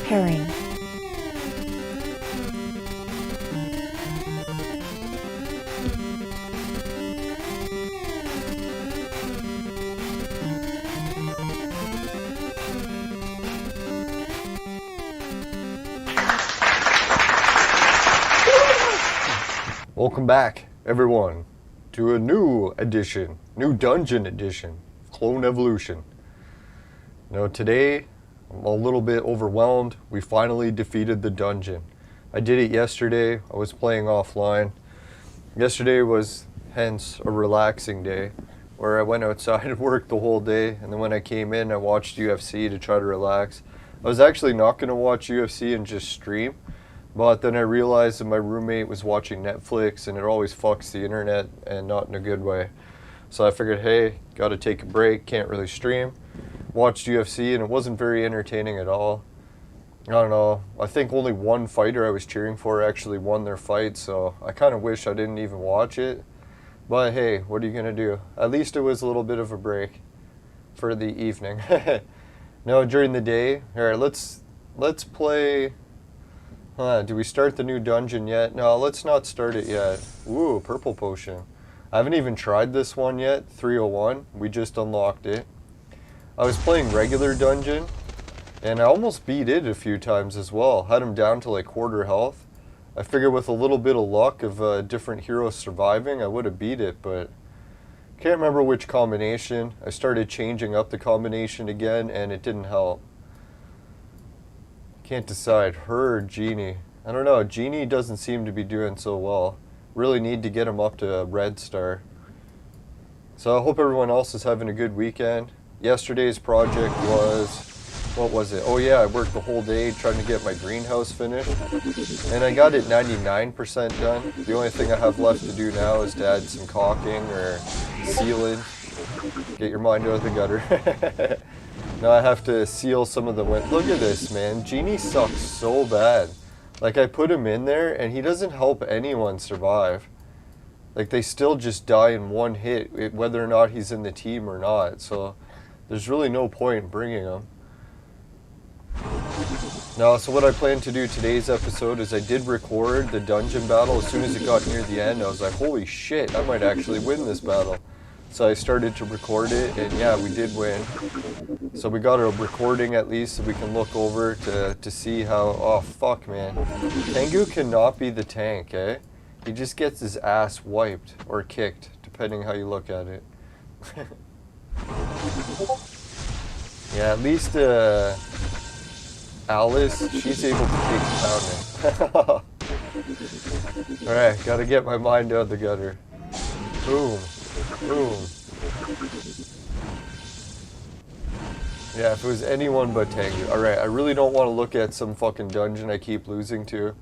Preparing. Welcome back, everyone, to a new dungeon edition, Clone Evolution. Now today, I'm a little bit overwhelmed. We finally defeated the dungeon. I did it yesterday. I was playing offline. Yesterday was hence a relaxing day, where I went outside and worked the whole day, and then when I came in, I watched UFC to try to relax. I was actually not going to watch UFC and just stream. But then I realized that my roommate was watching Netflix and it always fucks the internet and not in a good way. So I figured, hey, gotta take a break, can't really stream. Watched UFC and it wasn't very entertaining at all. I don't know, I think only one fighter I was cheering for actually won their fight, so I kind of wish I didn't even watch it. But hey, what are you gonna do? At least it was a little bit of a break for the evening. Now during the day, here, let's play... do we start the new dungeon yet? No, let's not start it yet. Ooh, purple potion. I haven't even tried this one yet, 301. We just unlocked it. I was playing regular dungeon, and I almost beat it a few times as well. Had him down to like quarter health. I figured with a little bit of luck of different heroes surviving, I would have beat it, but can't remember which combination. I started changing up the combination again, and it didn't help. Can't decide. Her or Genie. I don't know. Genie doesn't seem to be doing so well. Really need to get him up to a red star. So I hope everyone else is having a good weekend. Yesterday's project was... what was it? Oh yeah, I worked the whole day trying to get my greenhouse finished. And I got it 99% done. The only thing I have left to do now is to add some caulking or sealing. Get your mind out of the gutter. Now I have to seal some of the wind. Look at this, man. Genie sucks so bad. Like, I put him in there, and he doesn't help anyone survive. Like, they still just die in one hit, whether or not he's in the team or not. So, there's really no point in bringing him. Now, so what I plan to do today's episode is I did record the dungeon battle. As soon as it got near the end, I was like, holy shit, I might actually win this battle. So I started to record it, and yeah, we did win. So we got a recording at least so we can look over to see how... oh, fuck, man. Tengu cannot be the tank, eh? He just gets his ass wiped or kicked, depending how you look at it. Yeah, at least Alice, she's able to take pounding. Alright, gotta get my mind out of the gutter. Boom. Boom. Yeah, if it was anyone but Tengu. Alright, I really don't want to look at some fucking dungeon I keep losing to.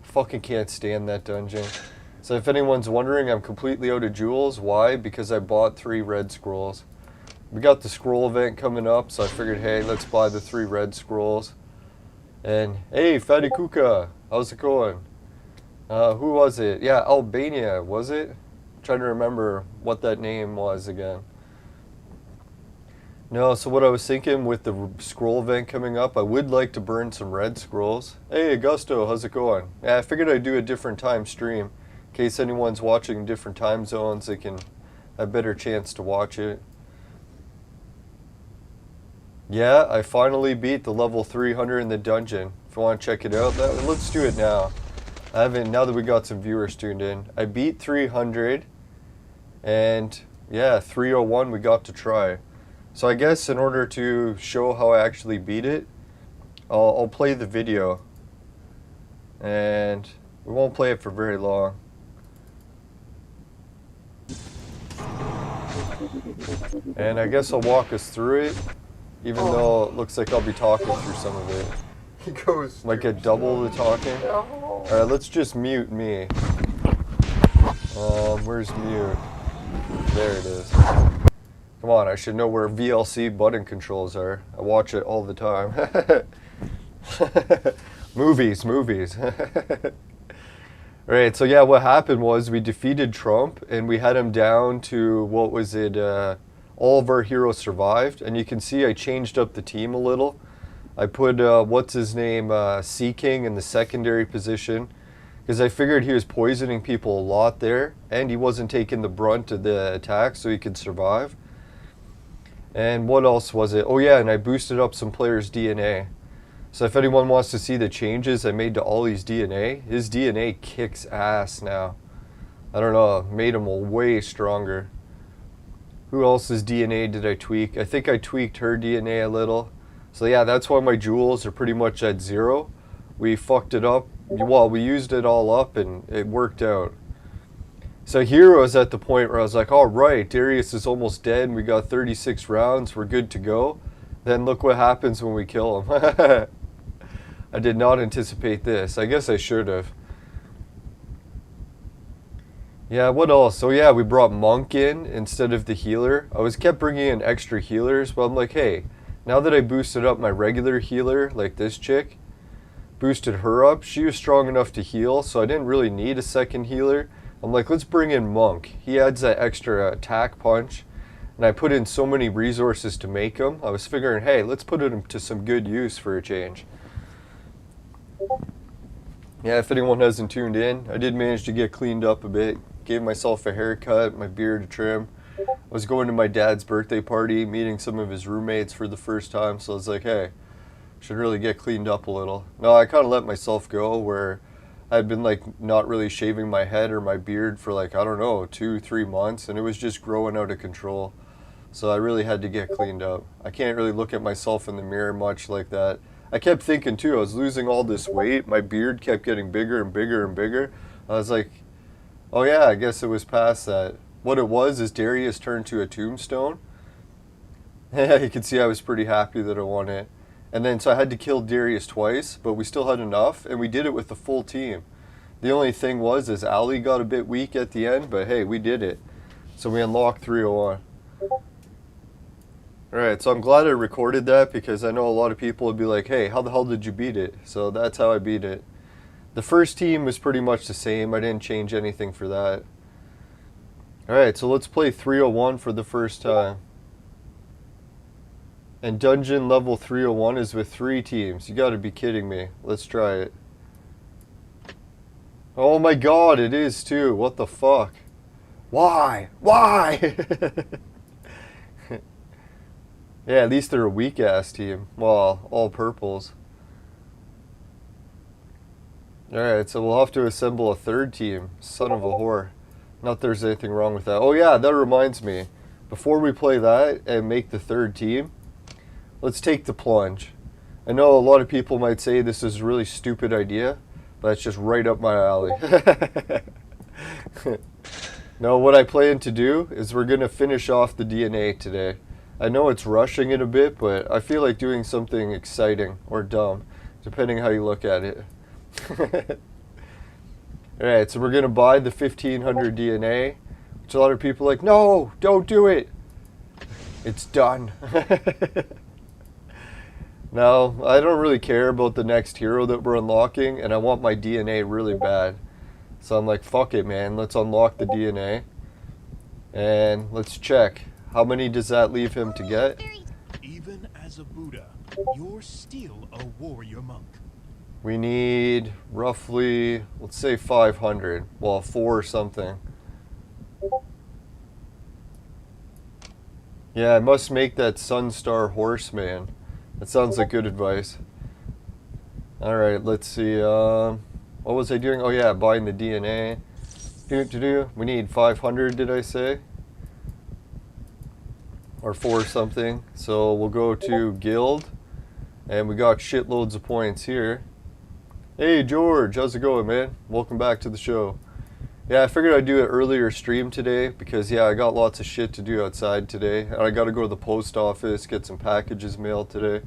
Fucking can't stand that dungeon. So if anyone's wondering, I'm completely out of jewels. Why? Because I bought 3 red scrolls. We got the scroll event coming up, so I figured, hey, let's buy the 3 red scrolls. And, hey, Fatty Kuka, how's it going? Who was it? Yeah, Albania, was it? Trying to remember what that name was again. No, so what I was thinking with the scroll event coming up, I would like to burn some red scrolls. Hey, Augusto, how's it going? Yeah, I figured I'd do a different time stream. In case anyone's watching different time zones, they can have a better chance to watch it. Yeah, I finally beat the level 300 in the dungeon. If you want to check it out, let's do it now. I haven't, now that we got some viewers tuned in. I beat 300. And yeah, 301 we got to try. So I guess in order to show how I actually beat it, I'll play the video. And we won't play it for very long. And I guess I'll walk us through it, even though it looks like I'll be talking through some of it. He goes like a double the talking. Alright, let's just mute me. Where's mute? There it is. Come on, I should know where VLC button controls are. I watch it all the time. Movies. Alright, so yeah, what happened was we defeated Trump and we had him down to, what was it, all of our heroes survived. And you can see I changed up the team a little. I put, what's his name, Sea King in the secondary position. Because I figured he was poisoning people a lot there. And he wasn't taking the brunt of the attack so he could survive. And what else was it? Oh yeah, and I boosted up some players' DNA. So if anyone wants to see the changes I made to Ollie's DNA, his DNA kicks ass now. I don't know, made him way stronger. Who else's DNA did I tweak? I think I tweaked her DNA a little. So yeah, that's why my jewels are pretty much at 0. We fucked it up. Well, we used it all up and it worked out. So here I was at the point where I was like, all right, Darius is almost dead. We got 36 rounds. We're good to go. Then look what happens when we kill him. I did not anticipate this. I guess I should have. Yeah, what else? So yeah, we brought Monk in instead of the healer. I kept bringing in extra healers, but I'm like, hey, now that I boosted up my regular healer, like this chick, boosted her up, she was strong enough to heal, so I didn't really need a second healer. I'm like, let's bring in Monk. He adds that extra attack punch, and I put in so many resources to make him. I was figuring, hey, let's put him to some good use for a change. Yeah, if anyone hasn't tuned in, I did manage to get cleaned up a bit. Gave myself a haircut, my beard a trim. I was going to my dad's birthday party, meeting some of his roommates for the first time, so I was like, hey, should really get cleaned up a little. No, I kind of let myself go where I'd been like not really shaving my head or my beard for like, I don't know, 2-3 months, and it was just growing out of control. So I really had to get cleaned up. I can't really look at myself in the mirror much like that. I kept thinking too, I was losing all this weight. My beard kept getting bigger and bigger and bigger. I was like, oh yeah, I guess it was past that. What it was is Darius turned to a tombstone. You can see I was pretty happy that I won it. And then so I had to kill Darius twice, but we still had enough, and we did it with the full team. The only thing was is Ali got a bit weak at the end, but hey, we did it. So we unlocked 301. Alright, so I'm glad I recorded that because I know a lot of people would be like, hey, how the hell did you beat it? So that's how I beat it. The first team was pretty much the same. I didn't change anything for that. Alright, so let's play 301 for the first time. And dungeon level 301 is with 3 teams. You gotta be kidding me. Let's try it. Oh my god, it is too. What the fuck? Why? Why? Yeah, at least they're a weak-ass team. Well, all purples. Alright, so we'll have to assemble a third team. Son of a whore. Not there's anything wrong with that. Oh yeah, that reminds me. Before we play that and make the third team, let's take the plunge. I know a lot of people might say this is a really stupid idea, but that's just right up my alley. No, what I plan to do is we're going to finish off the DNA today. I know it's rushing it a bit, but I feel like doing something exciting or dumb, depending how you look at it. Alright, so we're going to buy the 1500 DNA, which a lot of people are like, no, don't do it. It's done. Now, I don't really care about the next hero that we're unlocking, and I want my DNA really bad. So I'm like, fuck it, man. Let's unlock the DNA. And let's check. How many does that leave him to get? Even as a Buddha, you're still a warrior monk. We need roughly, let's say 500. Well, 4 or something. Yeah, I must make that Sunstar Horseman. That sounds like good advice. Alright, let's see. What was I doing? Oh yeah, buying the DNA. We need 500, did I say? Or 4 something. So we'll go to Guild. And we got shitloads of points here. Hey George, how's it going, man? Welcome back to the show. Yeah, I figured I'd do an earlier stream today because, yeah, I got lots of shit to do outside today. And I got to go to the post office, get some packages mailed today.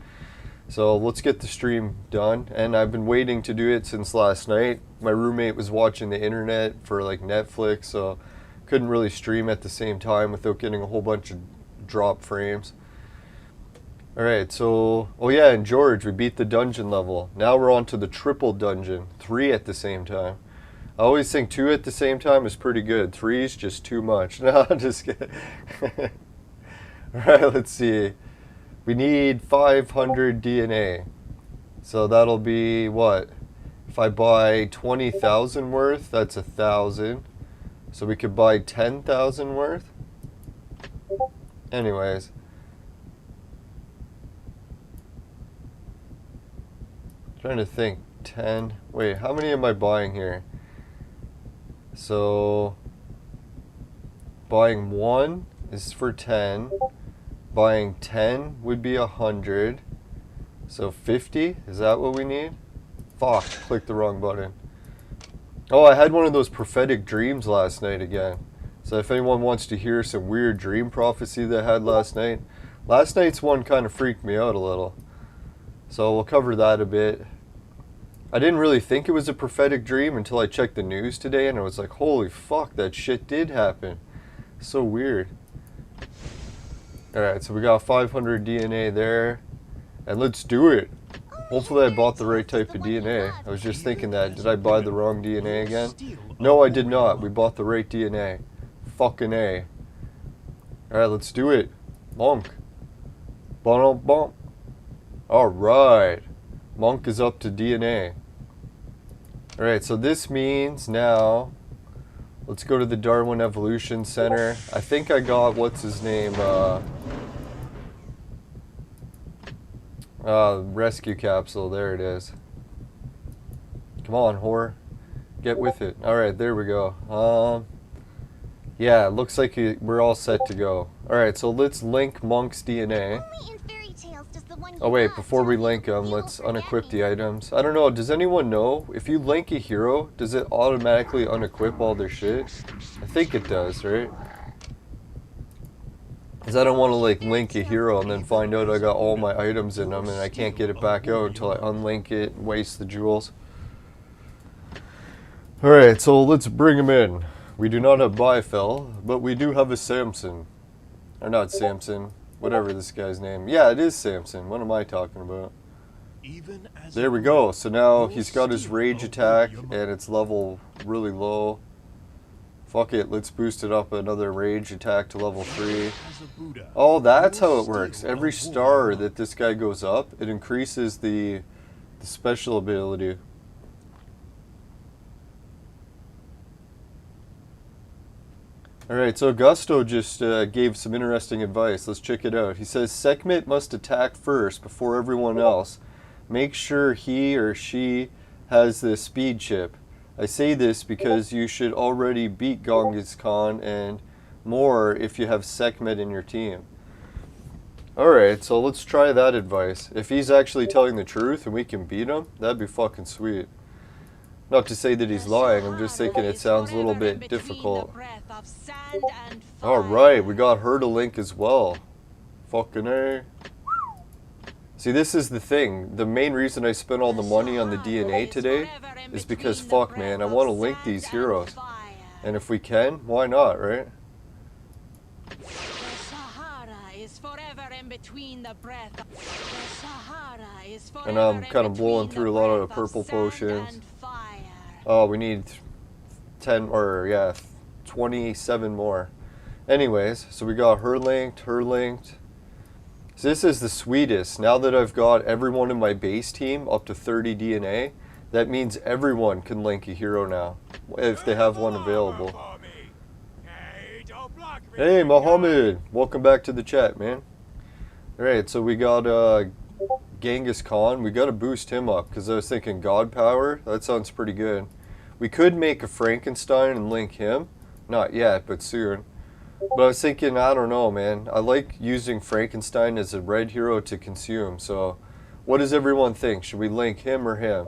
So let's get the stream done. And I've been waiting to do it since last night. My roommate was watching the internet for like Netflix, so couldn't really stream at the same time without getting a whole bunch of drop frames. Alright, so, oh yeah, and George, we beat the dungeon level. Now we're on to the triple dungeon, 3 at the same time. I always think 2 at the same time is pretty good. 3 is just too much. No, I'm just kidding. Alright, let's see. We need 500 DNA. So that'll be what? If I buy 20,000 worth, that's 1,000. So we could buy 10,000 worth. Anyways. Trying to think. 10. Wait, how many am I buying here? So buying 1 is for 10. Buying 10 would be 100. So 50? Is that what we need? Fuck, clicked the wrong button. Oh, I had one of those prophetic dreams last night again. So if anyone wants to hear some weird dream prophecy that I had last night's one kind of freaked me out a little. So we'll cover that a bit. I didn't really think it was a prophetic dream until I checked the news today and I was like, holy fuck, that shit did happen. So weird. Alright, so we got 500 DNA there. And let's do it. Hopefully I bought the right type of DNA. I was just thinking that. Did I buy the wrong DNA again? No, I did not. We bought the right DNA. Fucking A. Alright, let's do it. Monk. Bump. Alright. Monk is up to DNA. Alright, so this means now, let's go to the Darwin Evolution Center. I think I got, what's his name, rescue capsule, there it is. Come on, whore. Get with it. Alright, there we go. Yeah, it looks like we're all set to go. Alright, so let's link Monk's DNA. Oh wait, before we link them, let's unequip the items. I don't know, does anyone know? If you link a hero, does it automatically unequip all their shit? I think it does, right? Because I don't want to like link a hero and then find out I got all my items in them and I can't get it back out until I unlink it and waste the jewels. Alright, so let's bring him in. We do not have Bifel, but we do have a Samson. Or not Samson, whatever this guy's name. Yeah, it is Samson. What am I talking about? There we go. So now he's got his rage attack and it's level really low. Fuck it, let's boost it up another rage attack to level 3. Oh, that's how it works. Every star that this guy goes up, it increases the special ability. Alright, so Gusto just gave some interesting advice. Let's check it out. He says, Sekhmet must attack first before everyone else. Make sure he or she has the speed chip. I say this because you should already beat Genghis Khan and more if you have Sekhmet in your team. Alright, so let's try that advice. If he's actually telling the truth and we can beat him, that'd be fucking sweet. Not to say that he's lying, I'm just thinking it sounds a little bit difficult. Alright, we got her to link as well. Fucking A. See, this is the thing. The main reason I spent all the money on the DNA today is because, fuck man, I want to link these heroes. And if we can, why not, right? And I'm kind of blowing through a lot of the purple potions. Oh, we need 10, or yeah, 27 more. Anyways, so we got her linked. So this is the sweetest. Now that I've got everyone in my base team up to 30 DNA, that means everyone can link a hero now, if they have one available. Hey, Mohammed! Welcome back to the chat, man. Alright, so we got Genghis Khan. We gotta boost him up, because I was thinking God Power. That sounds pretty good. We could make a Frankenstein and link him. Not yet, but soon. But I was thinking, I don't know, man. I like using Frankenstein as a red hero to consume, so what does everyone think? Should we link him or him?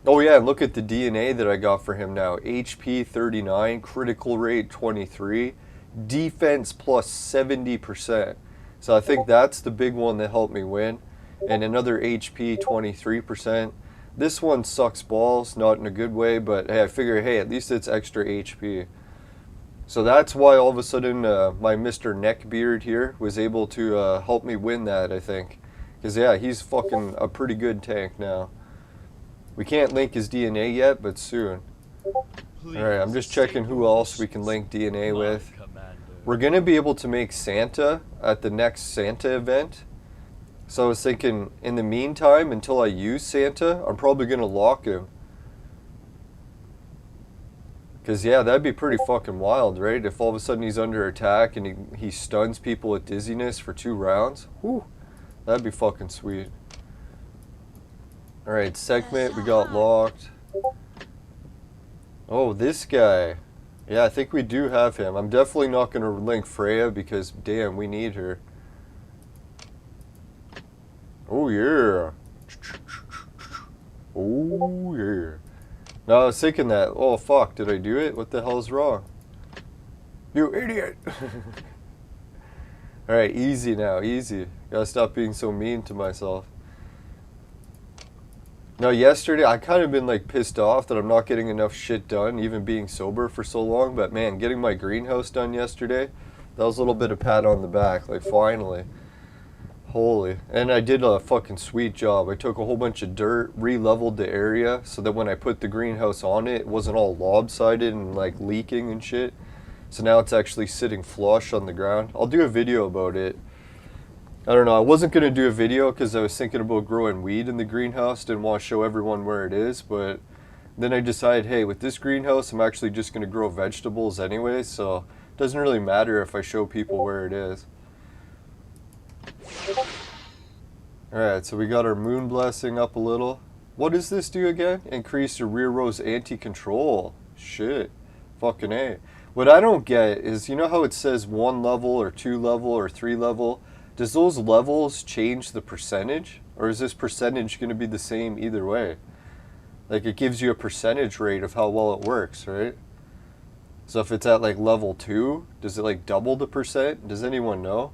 Oh yeah, look at the DNA that I got for him now. HP 39, critical rate 23, defense plus 70%. So I think that's the big one that helped me win. And another HP 23%. This one sucks balls, not in a good way, but hey, I figure, hey, at least it's extra HP. So that's why all of a sudden my Mr. Neckbeard here was able to help me win that, I think. Because yeah, he's fucking a pretty good tank now. We can't link his DNA yet, but soon. Alright, I'm just checking who else we can link DNA with. We're going to be able to make Santa at the next Santa event. So I was thinking, in the meantime, until I use Santa, I'm probably going to lock him. Because, yeah, that'd be pretty fucking wild, right? If all of a sudden he's under attack and he stuns people with dizziness for 2 rounds. Whew, that'd be fucking sweet. Alright, segment, we got locked. Oh, this guy. Yeah, I think we do have him. I'm definitely not going to link Freya because, damn, we need her. Oh, yeah. Oh, yeah. No, I was thinking that. Oh, fuck. Did I do it? What the hell's wrong? You idiot. Alright, easy now. Easy. Gotta stop being so mean to myself. No, yesterday, I kind of been, like, pissed off that I'm not getting enough shit done, even being sober for so long. But, man, getting my greenhouse done yesterday, that was a little bit of pat on the back. Like, finally. Holy. And I did a fucking sweet job. I took a whole bunch of dirt, re-leveled the area so that when I put the greenhouse on it, it wasn't all lopsided and like leaking and shit. So now it's actually sitting flush on the ground. I'll do a video about it. I don't know, I wasn't going to do a video because I was thinking about growing weed in the greenhouse. Didn't want to show everyone where it is, but then I decided, hey, with this greenhouse, I'm actually just going to grow vegetables anyway, so it doesn't really matter if I show people where it is. Alright, so we got our moon blessing up a little. What does this do again? Increase your rear row's anti-control. Shit. Fucking A. What I don't get is, you know how it says 1 level or 2 level or 3 level? Does those levels change the percentage? Or is this percentage going to be the same either way? Like, it gives you a percentage rate of how well it works, right? So if it's at like level 2, does it like double the percent? Does anyone know?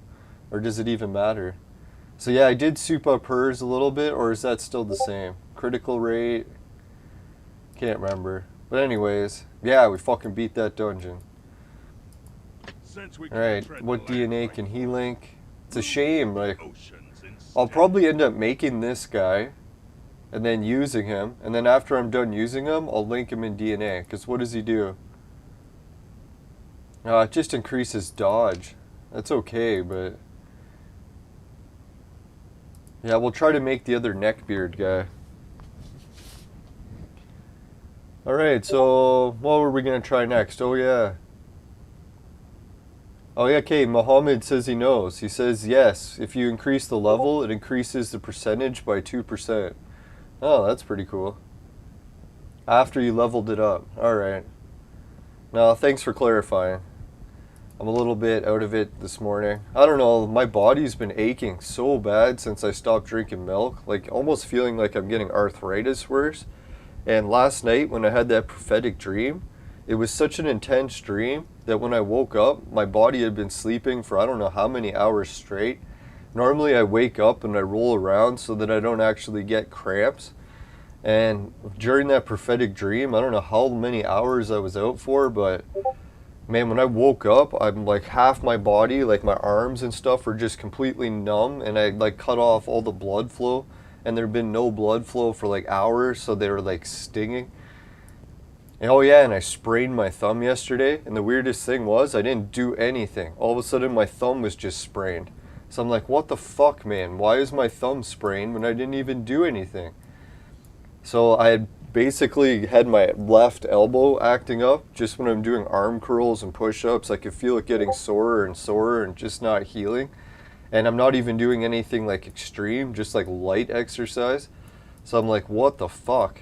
Or does it even matter? So yeah, I did soup up hers a little bit, or is that still the same? Critical rate? Can't remember. But anyways, yeah, we fucking beat that dungeon. Alright, what DNA can he link? It's a shame, like, I'll probably end up making this guy, and then using him, and then after I'm done using him, I'll link him in DNA, because what does he do? It just increases dodge. That's okay, but... yeah, we'll try to make the other neckbeard guy. Alright, so what were we going to try next? Oh yeah. Oh yeah, okay, Mohammed says he knows. He says yes, if you increase the level, it increases the percentage by 2%. Oh, that's pretty cool. After you leveled it up. Alright. No, thanks for clarifying. I'm a little bit out of it this morning. I don't know, my body's been aching so bad since I stopped drinking milk. Like, almost feeling like I'm getting arthritis worse. And last night, when I had that prophetic dream, it was such an intense dream that when I woke up, my body had been sleeping for I don't know how many hours straight. Normally I wake up and I roll around so that I don't actually get cramps. And during that prophetic dream, I don't know how many hours I was out for, but... man, when I woke up, I'm like half my body, like my arms and stuff are just completely numb, and I like cut off all the blood flow, and there'd been no blood flow for like hours, so they were like stinging. And oh yeah, and I sprained my thumb yesterday, and the weirdest thing was I didn't do anything. All of a sudden my thumb was just sprained. So I'm like, what the fuck, man? Why is my thumb sprained when I didn't even do anything? So I had basically had my left elbow acting up. Just when I'm doing arm curls and push-ups, I could feel it getting sorer and sorer and just not healing. And I'm not even doing anything like extreme, just like light exercise. So I'm like, what the fuck?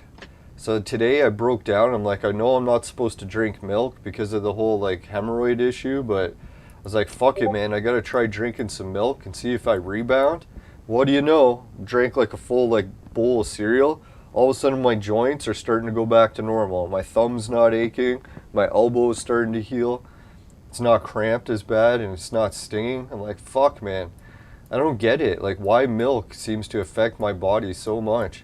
So today I broke down. I'm like, I know I'm not supposed to drink milk because of the whole like hemorrhoid issue, but I was like, fuck it, man. I gotta try drinking some milk and see if I rebound. What do you know? Drank like a full like bowl of cereal. All of a sudden my joints are starting to go back to normal. My thumb's not aching. My elbow is starting to heal. It's not cramped as bad and it's not stinging. I'm like, fuck, man. I don't get it. Like, why milk seems to affect my body so much?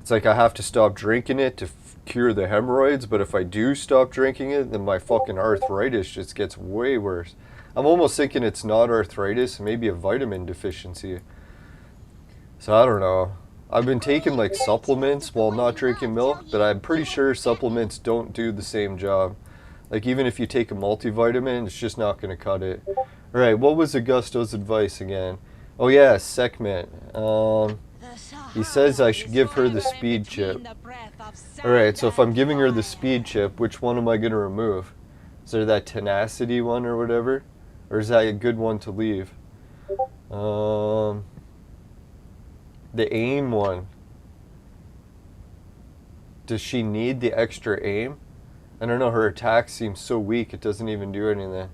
It's like I have to stop drinking it to cure the hemorrhoids, but if I do stop drinking it, then my fucking arthritis just gets way worse. I'm almost thinking it's not arthritis, maybe a vitamin deficiency. So I don't know. I've been taking like supplements while not drinking milk, but I'm pretty sure supplements don't do the same job. Like, even if you take a multivitamin, it's just not going to cut it. Alright, what was Augusto's advice again? Oh yeah, Sekhmet. He says I should give her the speed chip. Alright, so if I'm giving her the speed chip, which one am I going to remove? Is there that tenacity one or whatever? Or is that a good one to leave? The aim one. Does she need the extra aim? I don't know, her attack seems so weak it doesn't even do anything.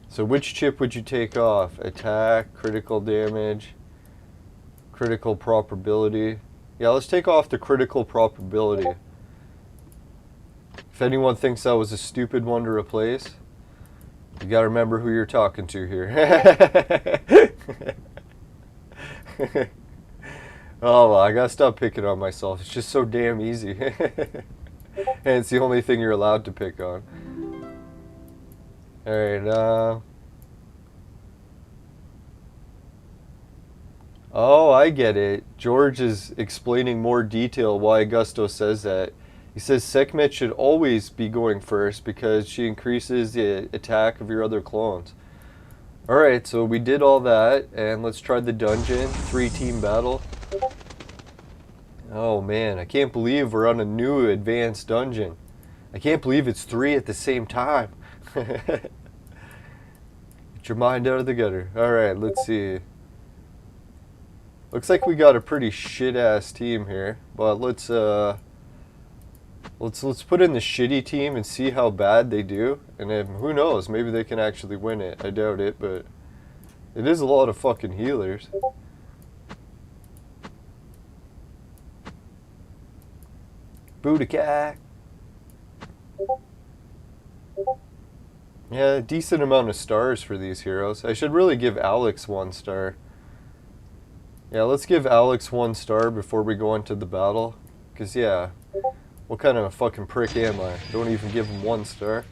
So which chip would you take off? Attack, critical damage, critical probability. Yeah, let's take off the critical probability. If anyone thinks that was a stupid one to replace, you gotta remember who you're talking to here. Oh, well, I gotta stop picking on myself. It's just so damn easy. And it's the only thing you're allowed to pick on. Alright, oh, I get it. George is explaining more detail why Augusto says that. He says Sekhmet should always be going first because she increases the attack of your other clones. Alright, so we did all that, and let's try the dungeon. 3-team battle. Oh man, I can't believe we're on a new advanced dungeon. I can't believe it's 3 at the same time. Get your mind out of the gutter. Alright, let's see. Looks like we got a pretty shit-ass team here, but let's put in the shitty team and see how bad they do, and then who knows, maybe they can actually win it. I doubt it, but it is a lot of fucking healers. Bootycat. Yeah, a decent amount of stars for these heroes. I should really give Alex 1 star. Yeah, let's give Alex 1 star before we go into the battle. Because, yeah, what kind of a fucking prick am I? Don't even give him 1 star.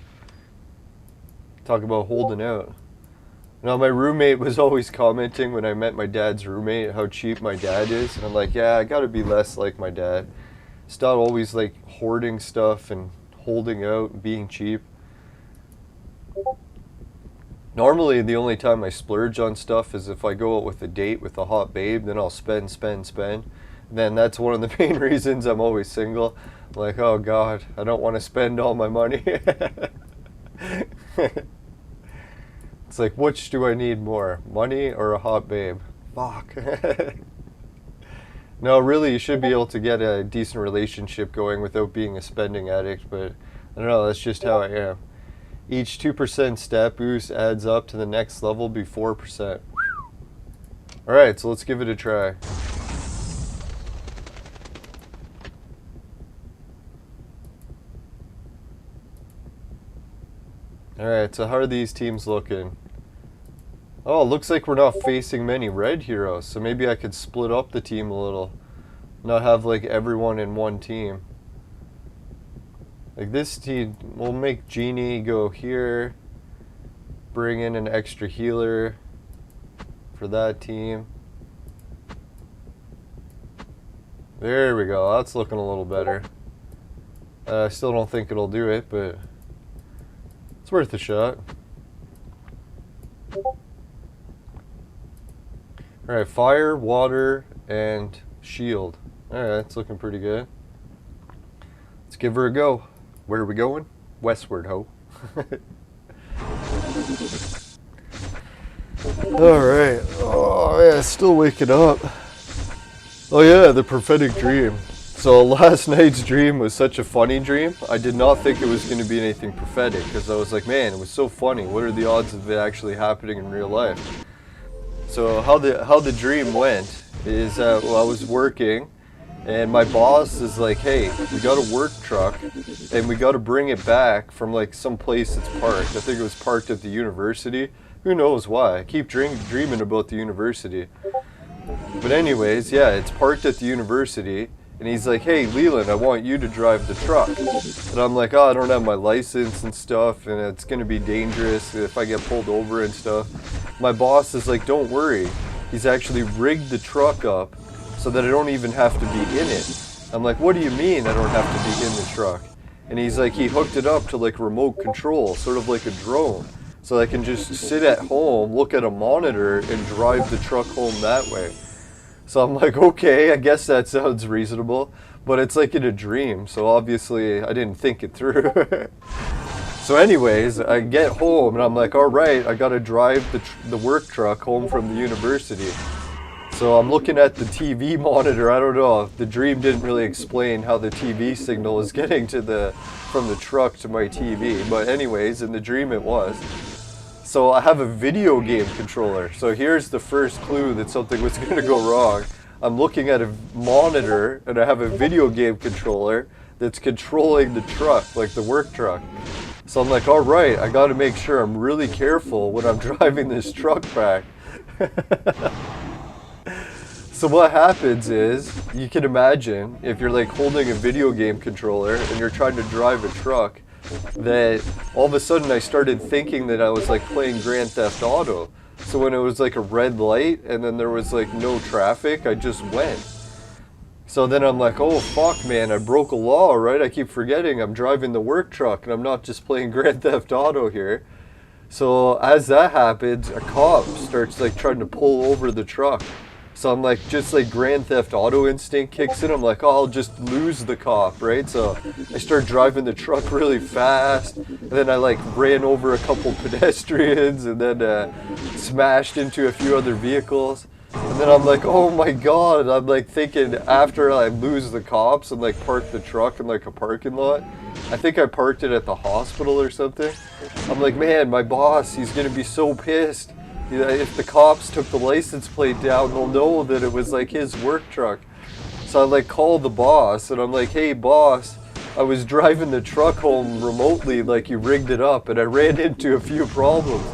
Talk about holding out. Now, my roommate was always commenting when I met my dad's roommate how cheap my dad is. And I'm like, yeah, I gotta be less like my dad. Stop always, like, hoarding stuff and holding out and being cheap. Normally, the only time I splurge on stuff is if I go out with a date with a hot babe, then I'll spend. Then that's one of the main reasons I'm always single. Like, oh God, I don't want to spend all my money. It's like, which do I need more? Money or a hot babe? Fuck. No, really, you should be able to get a decent relationship going without being a spending addict, but I don't know, that's just how I am. Each 2% stat boost adds up to the next level be 4%. Alright, so let's give it a try. Alright, so how are these teams looking? Oh, it looks like we're not facing many red heroes, so maybe I could split up the team a little. Not have like everyone in one team. Like this team, we'll make Genie go here. Bring in an extra healer for that team. There we go, that's looking a little better. I still don't think it'll do it, but it's worth a shot. Alright, fire, water, and shield. Alright, that's looking pretty good. Let's give her a go. Where are we going? Westward, ho. Alright. Oh, yeah, still waking up. Oh, yeah, the prophetic dream. So last night's dream was such a funny dream. I did not think it was going to be anything prophetic because I was like, man, it was so funny. What are the odds of it actually happening in real life? So how the dream went is well, I was working and my boss is like, hey, we got a work truck and we got to bring it back from like some place that's parked. I think it was parked at the university. Who knows why? I keep dreaming about the university. But anyways, yeah, it's parked at the university. And he's like, hey, Leland, I want you to drive the truck. And I'm like, oh, I don't have my license and stuff, and it's going to be dangerous if I get pulled over and stuff. My boss is like, don't worry. He's actually rigged the truck up so that I don't even have to be in it. I'm like, what do you mean I don't have to be in the truck? And he's like, he hooked it up to like remote control, sort of like a drone. so I can just sit at home, look at a monitor, and drive the truck home that way. So I'm like, okay, I guess that sounds reasonable, but it's like in a dream, so obviously I didn't think it through. So anyways, I get home and I'm like, all right, I gotta drive the work truck home from the university. So I'm looking at the TV monitor. I don't know, the dream didn't really explain how the TV signal was getting to from the truck to my TV, but anyways, in the dream it was. So I have a video game controller. So here's the first clue that something was gonna go wrong. I'm looking at a monitor and I have a video game controller that's controlling the truck, like the work truck. So I'm like, all right, I gotta make sure I'm really careful when I'm driving this truck back. So what happens is, you can imagine, if you're like holding a video game controller and you're trying to drive a truck, that all of a sudden I started thinking that I was like playing Grand Theft Auto. So when it was like a red light and then there was like no traffic, I just went. So then I'm like, oh fuck man, I broke a law, right? I keep forgetting I'm driving the work truck and I'm not just playing Grand Theft Auto here. So as that happens, a cop starts like trying to pull over the truck. So I'm like, just like Grand Theft Auto instinct kicks in. I'm like, oh, I'll just lose the cop, right? So I start driving the truck really fast. And then I like ran over a couple pedestrians and then smashed into a few other vehicles. And then I'm like, oh my god, I'm like thinking after I lose the cops and like park the truck in like a parking lot. I think I parked it at the hospital or something. I'm like, man, my boss, he's gonna be so pissed. If the cops took the license plate down, they'll know that it was like his work truck. So I like call the boss and I'm like, hey boss, I was driving the truck home remotely, like you rigged it up, and I ran into a few problems.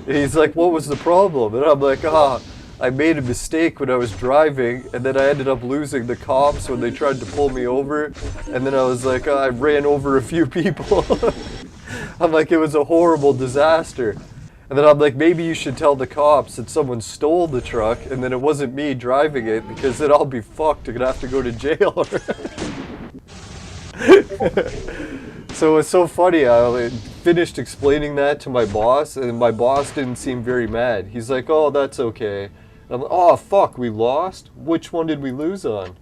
And he's like, what was the problem? And I'm like, I made a mistake when I was driving, and then I ended up losing the cops when they tried to pull me over. And then I was like, I ran over a few people. I'm like, it was a horrible disaster. And then I'm like, maybe you should tell the cops that someone stole the truck, and then it wasn't me driving it, because then I'll be fucked and have to go to jail. So it's so funny, I finished explaining that to my boss, and my boss didn't seem very mad. He's like, oh, that's okay. I'm like, oh, fuck, we lost? Which one did we lose on?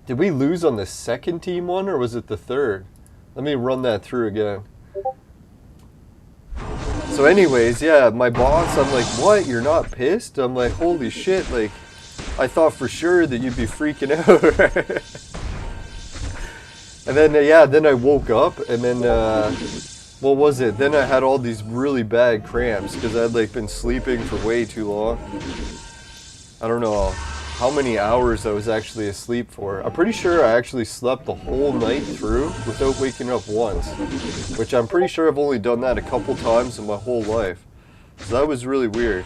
Did we lose on the second team one, or was it the third? Let me run that through again. So anyways, yeah, my boss, I'm like, what, you're not pissed? I'm like, holy shit, like, I thought for sure that you'd be freaking out. And then, yeah, then I woke up, and then, what was it? Then I had all these really bad cramps, because I'd, like, been sleeping for way too long. I don't know how many hours I was actually asleep for. I'm pretty sure I actually slept the whole night through without waking up once. Which I'm pretty sure I've only done that a couple times in my whole life. So that was really weird.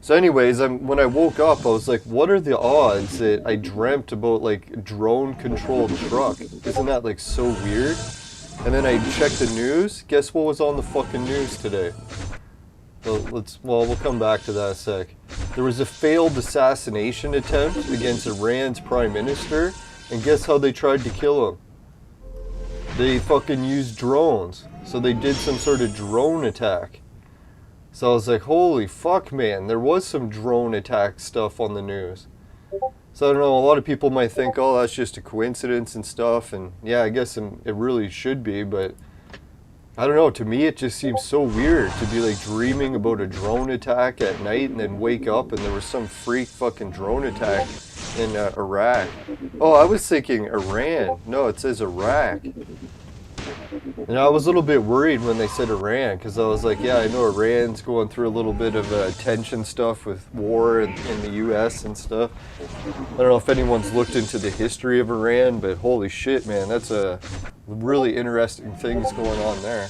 So anyways, when I woke up, I was like, what are the odds that I dreamt about like a drone-controlled truck? Isn't that like so weird? And then I checked the news. Guess what was on the fucking news today? Well, we'll come back to that in a sec. There was a failed assassination attempt against Iran's prime minister, and guess how they tried to kill him? They fucking used drones. So they did some sort of drone attack. So I was like, holy fuck, man, there was some drone attack stuff on the news. So I don't know, a lot of people might think, oh, that's just a coincidence and stuff, and yeah, I guess it really should be, but I don't know, to me it just seems so weird to be like dreaming about a drone attack at night and then wake up and there was some freak fucking drone attack in Iraq. Oh, I was thinking Iran. No, it says Iraq. And I was a little bit worried when they said Iran, because I was like, yeah, I know Iran's going through a little bit of tension stuff with war in the US and stuff. I don't know if anyone's looked into the history of Iran, but holy shit, man, that's a really interesting things going on there.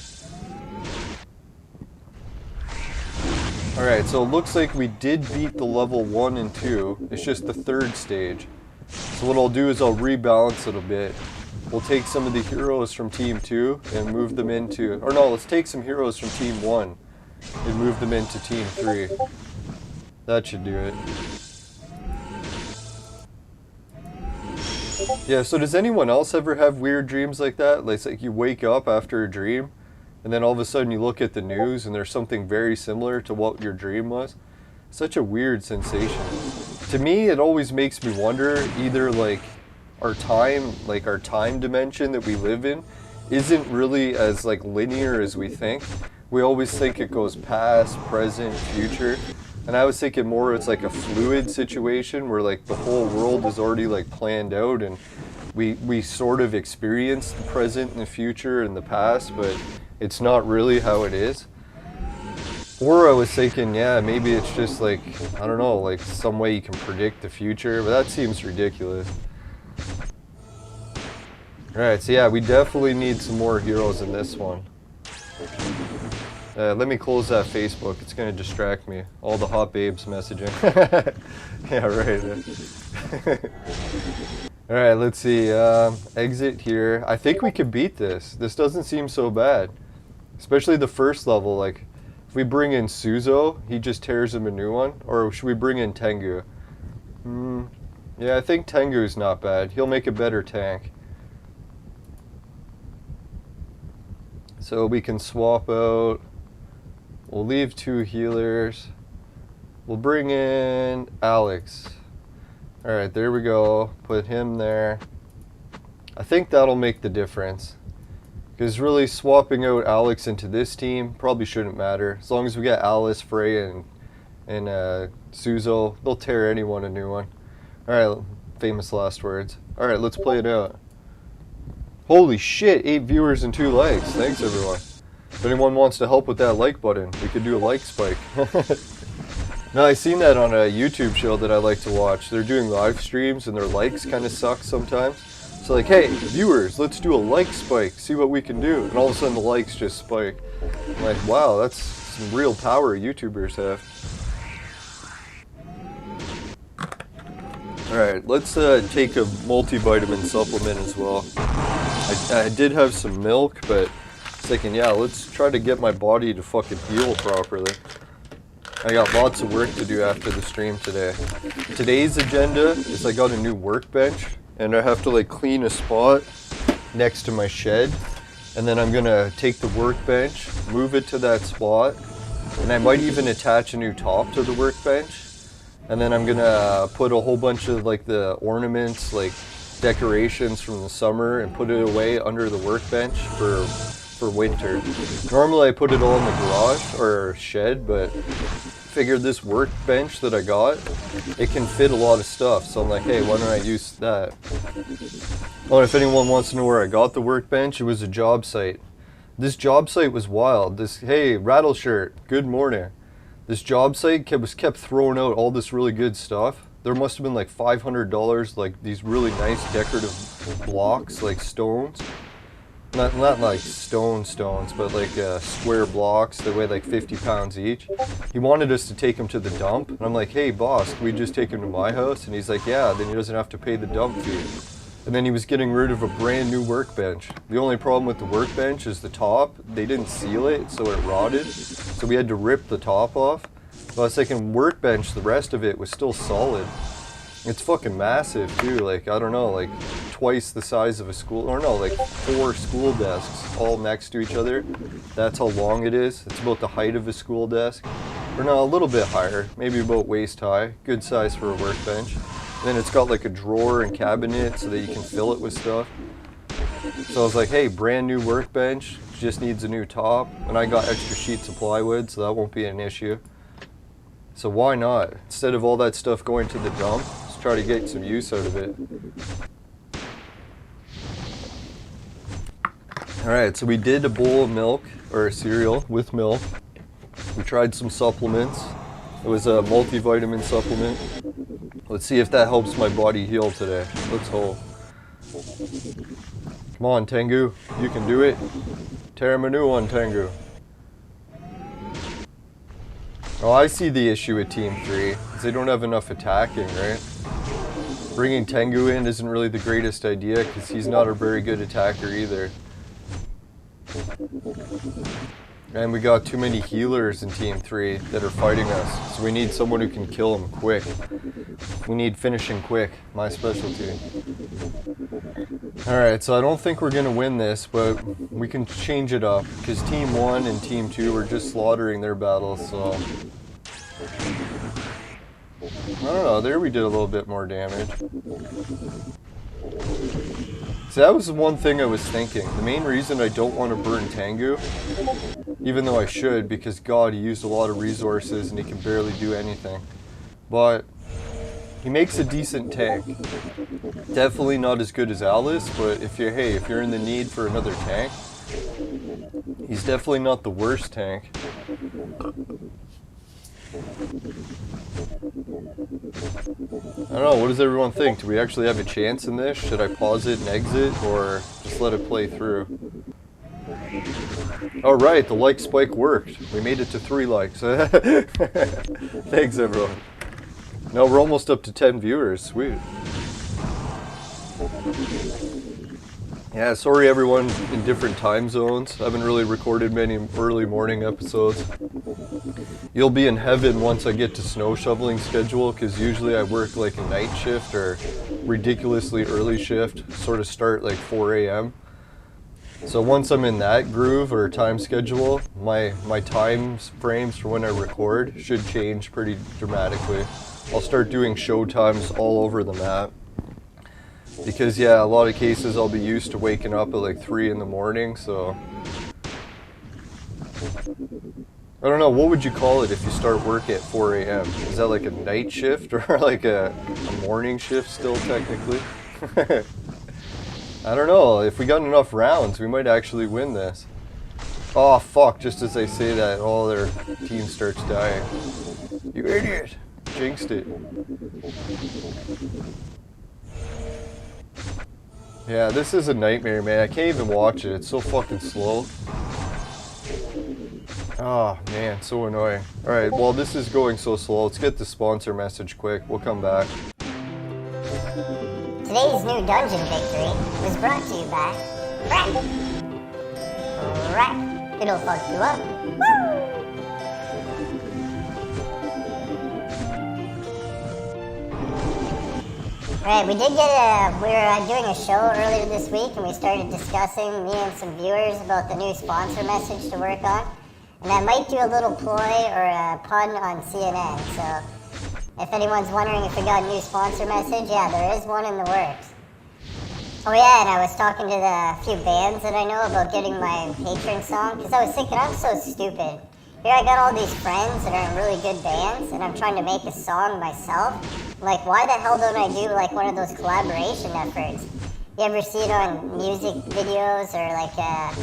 Alright, so it looks like we did beat the level 1 and 2. It's just the third stage. So what I'll do is I'll rebalance it a bit. We'll take some of the heroes from Team 2 and move them into... Or no, let's take some heroes from Team 1 and move them into Team 3. That should do it. Yeah, so does anyone else ever have weird dreams like that? Like you wake up after a dream and then all of a sudden you look at the news and there's something very similar to what your dream was. Such a weird sensation. To me, it always makes me wonder, either like our time dimension that we live in isn't really as like linear as we think. We always think it goes past, present, future. And I was thinking more it's like a fluid situation where like the whole world is already like planned out, and we sort of experience the present and the future and the past, but it's not really how it is. Or I was thinking, yeah, maybe it's just like, I don't know, like some way you can predict the future, but that seems ridiculous. Alright, so yeah, we definitely need some more heroes in this one. Let me close that Facebook, it's going to distract me. All the hot babes messaging. Yeah, right. Alright, let's see. Exit here. I think we could beat this. This doesn't seem so bad. Especially the first level. Like, if we bring in Suzo, he just tears him a new one. Or should we bring in Tengu? Yeah, I think Tengu's not bad. He'll make a better tank. So we can swap out. We'll leave 2 healers. We'll bring in Alex. Alright, there we go. Put him there. I think that'll make the difference. Because really swapping out Alex into this team probably shouldn't matter. As long as we get Alice, Frey, and Suzo, they'll tear anyone a new one. Alright, famous last words. Alright, let's play it out. Holy shit, 8 viewers and 2 likes. Thanks everyone. If anyone wants to help with that like button, we could do a like spike. No, I seen that on a YouTube show that I like to watch. They're doing live streams and their likes kind of suck sometimes. So like, hey, viewers, let's do a like spike, see what we can do. And all of a sudden the likes just spike. I'm like, wow, that's some real power YouTubers have. Alright, let's take a multivitamin supplement as well. I did have some milk, but I was thinking, yeah, let's try to get my body to fucking heal properly. I got lots of work to do after the stream today. Today's agenda is I got a new workbench, and I have to like clean a spot next to my shed, and then I'm gonna take the workbench, move it to that spot, and I might even attach a new top to the workbench, and then I'm gonna put a whole bunch of like the ornaments, like decorations from the summer, and put it away under the workbench for winter. Normally I put it all in the garage or shed, but figured this workbench that I got, it can fit a lot of stuff, so I'm like, hey, why don't I use that? Oh, and if anyone wants to know where I got the workbench, it was a job site. This job site was wild. Hey, Rattleshirt, good morning. This job site kept throwing out all this really good stuff. There must have been like $500, like these really nice decorative blocks, like stones. Not like stones, but like square blocks that weigh like 50 pounds each. He wanted us to take him to the dump, and I'm like, hey boss, can we just take him to my house? And he's like, yeah, then he doesn't have to pay the dump fee. And then he was getting rid of a brand new workbench. The only problem with the workbench is the top. They didn't seal it, so it rotted. So we had to rip the top off. But I was thinking workbench, the rest of it was still solid. It's fucking massive too, like, I don't know, like twice the size of a school, or no, like 4 school desks all next to each other. That's how long it is. It's about the height of a school desk. Or no, a little bit higher, maybe about waist high. Good size for a workbench. And then it's got like a drawer and cabinet so that you can fill it with stuff. So I was like, hey, brand new workbench, just needs a new top. And I got extra sheets of plywood, so that won't be an issue. So why not? Instead of all that stuff going to the dump, let's try to get some use out of it. Alright, so we did a bowl of milk, or cereal with milk. We tried some supplements. It was a multivitamin supplement. Let's see if that helps my body heal today. Let's hope. Come on, Tengu. You can do it. Tear him a new one, Tengu. Oh, I see the issue with Team 3, is they don't have enough attacking, right? Bringing Tengu in isn't really the greatest idea, because he's not a very good attacker either. And we got too many healers in Team 3 that are fighting us. So we need someone who can kill them quick. We need finishing quick, my specialty. Alright, so I don't think we're going to win this, but we can change it up. Because Team 1 and Team 2 are just slaughtering their battles, so... I don't know, there we did a little bit more damage. So that was the one thing I was thinking. The main reason I don't want to burn Tengu, even though I should, because God, he used a lot of resources and he can barely do anything. But he makes a decent tank. Definitely not as good as Alice, but if you're in the need for another tank, he's definitely not the worst tank. I don't know, what does everyone think? Do we actually have a chance in this? Should I pause it and exit, or just let it play through? Alright, the like spike worked. We made it to 3 likes. Thanks everyone. No, we're almost up to 10 viewers. Sweet. Yeah, sorry everyone in different time zones. I haven't really recorded many early morning episodes. You'll be in heaven once I get to snow shoveling schedule, because usually I work like a night shift or ridiculously early shift, sort of start like 4 a.m. So once I'm in that groove or time schedule, my time frames for when I record should change pretty dramatically. I'll start doing show times all over the map. Because yeah, a lot of cases I'll be used to waking up at like 3 in the morning, so... I don't know, what would you call it if you start work at 4 a.m.? Is that like a night shift or like a morning shift still technically? I don't know, if we got enough rounds we might actually win this. Oh fuck, just as I say that, all their team starts dying. You idiot! Jinxed it. Yeah, this is a nightmare, man. I can't even watch it. It's so fucking slow. Oh, man, so annoying. Alright, well, this is going so slow. Let's get the sponsor message quick. We'll come back. Today's new dungeon victory was brought to you by Crunk. Right, it'll fuck you up. Woo! Alright, we were doing a show earlier this week and we started discussing, me and some viewers, about the new sponsor message to work on. And I might do a little ploy or a pun on CNN, so if anyone's wondering if we got a new sponsor message, yeah, there is one in the works. Oh yeah, and I was talking to the few bands that I know about getting my patron song, because I was thinking, I'm so stupid. Here I got all these friends that are in really good bands, and I'm trying to make a song myself. Like, why the hell don't I do like one of those collaboration efforts? You ever see it on music videos or like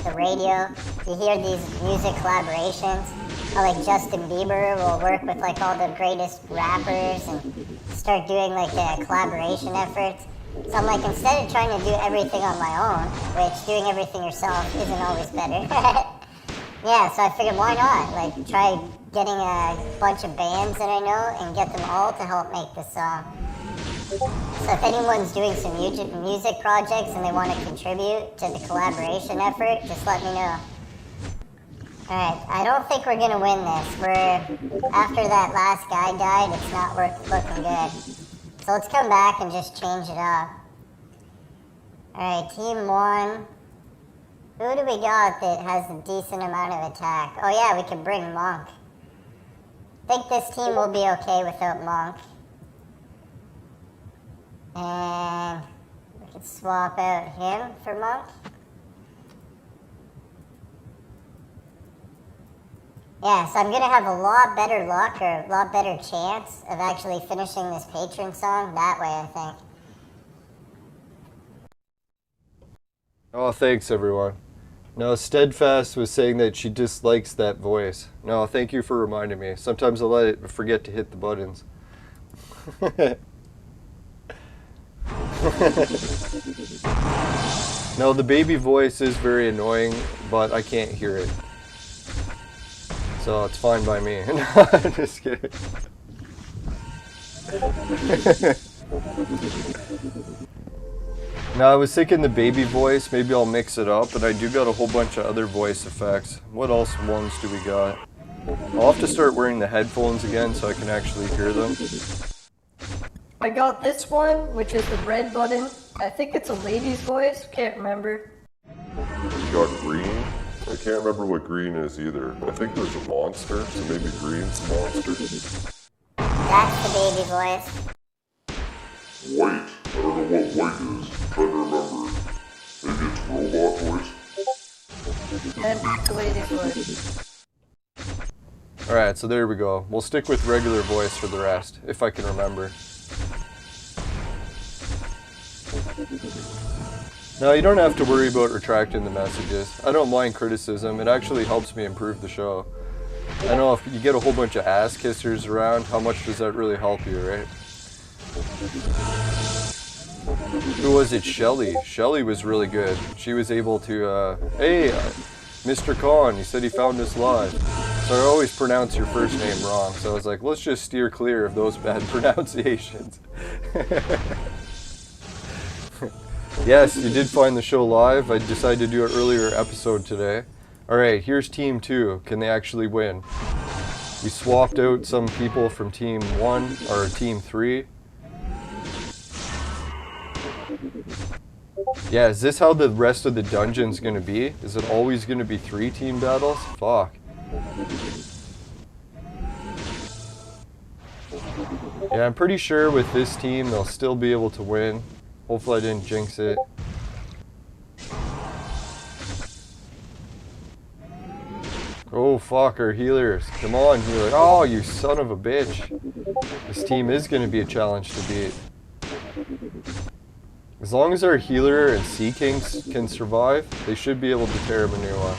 the radio? You hear these music collaborations? How like Justin Bieber will work with like all the greatest rappers and start doing like collaboration efforts. So I'm like, instead of trying to do everything on my own, which doing everything yourself isn't always better. Yeah, so I figured why not? Like try getting a bunch of bands that I know and get them all to help make the song. So if anyone's doing some music projects and they want to contribute to the collaboration effort, just let me know. Alright, I don't think we're going to win this. After that last guy died, it's not looking good. So let's come back and just change it up. Alright, team 1. Who do we got that has a decent amount of attack? Oh yeah, we can bring Monk. I think this team will be okay without Monk. And we can swap out him for Monk. Yeah, so I'm going to have a lot better luck or a lot better chance of actually finishing this patron song that way, I think. Oh, thanks everyone. No, Steadfast was saying that she dislikes that voice. No, thank you for reminding me. Sometimes I forget to hit the buttons. No, the baby voice is very annoying, but I can't hear it. So it's fine by me. No, I'm just kidding. Now I was thinking the baby voice, maybe I'll mix it up, but I do got a whole bunch of other voice effects. What else ones do we got? I'll have to start wearing the headphones again so I can actually hear them. I got this one, which is the red button. I think it's a lady's voice, can't remember. You got green? I can't remember what green is either. I think there's a monster, so maybe green's the monster. That's the baby voice. White. I don't know what white is. I'm trying to remember. Maybe it's robot voice? And the lady's voice. Alright, so there we go. We'll stick with regular voice for the rest, if I can remember. Now, you don't have to worry about retracting the messages. I don't mind criticism. It actually helps me improve the show. I know if you get a whole bunch of ass kissers around, how much does that really help you, right? Who was it? Shelly. Shelly was really good. She was able to, hey, Mr. Khan, he said he found us live. So I always pronounce your first name wrong. So I was like, let's just steer clear of those bad pronunciations. Yes, you did find the show live. I decided to do an earlier episode today. Alright, here's Team 2. Can they actually win? We swapped out some people from Team 1, or Team 3. Yeah, is this how the rest of the dungeon's gonna be? Is it always gonna be 3 team battles? Fuck. Yeah, I'm pretty sure with this team they'll still be able to win. Hopefully I didn't jinx it. Oh fuck, our healers. Come on, healer. Oh, you son of a bitch. This team is going to be a challenge to beat. As long as our healer and Sea Kings can survive, they should be able to tear him a new one.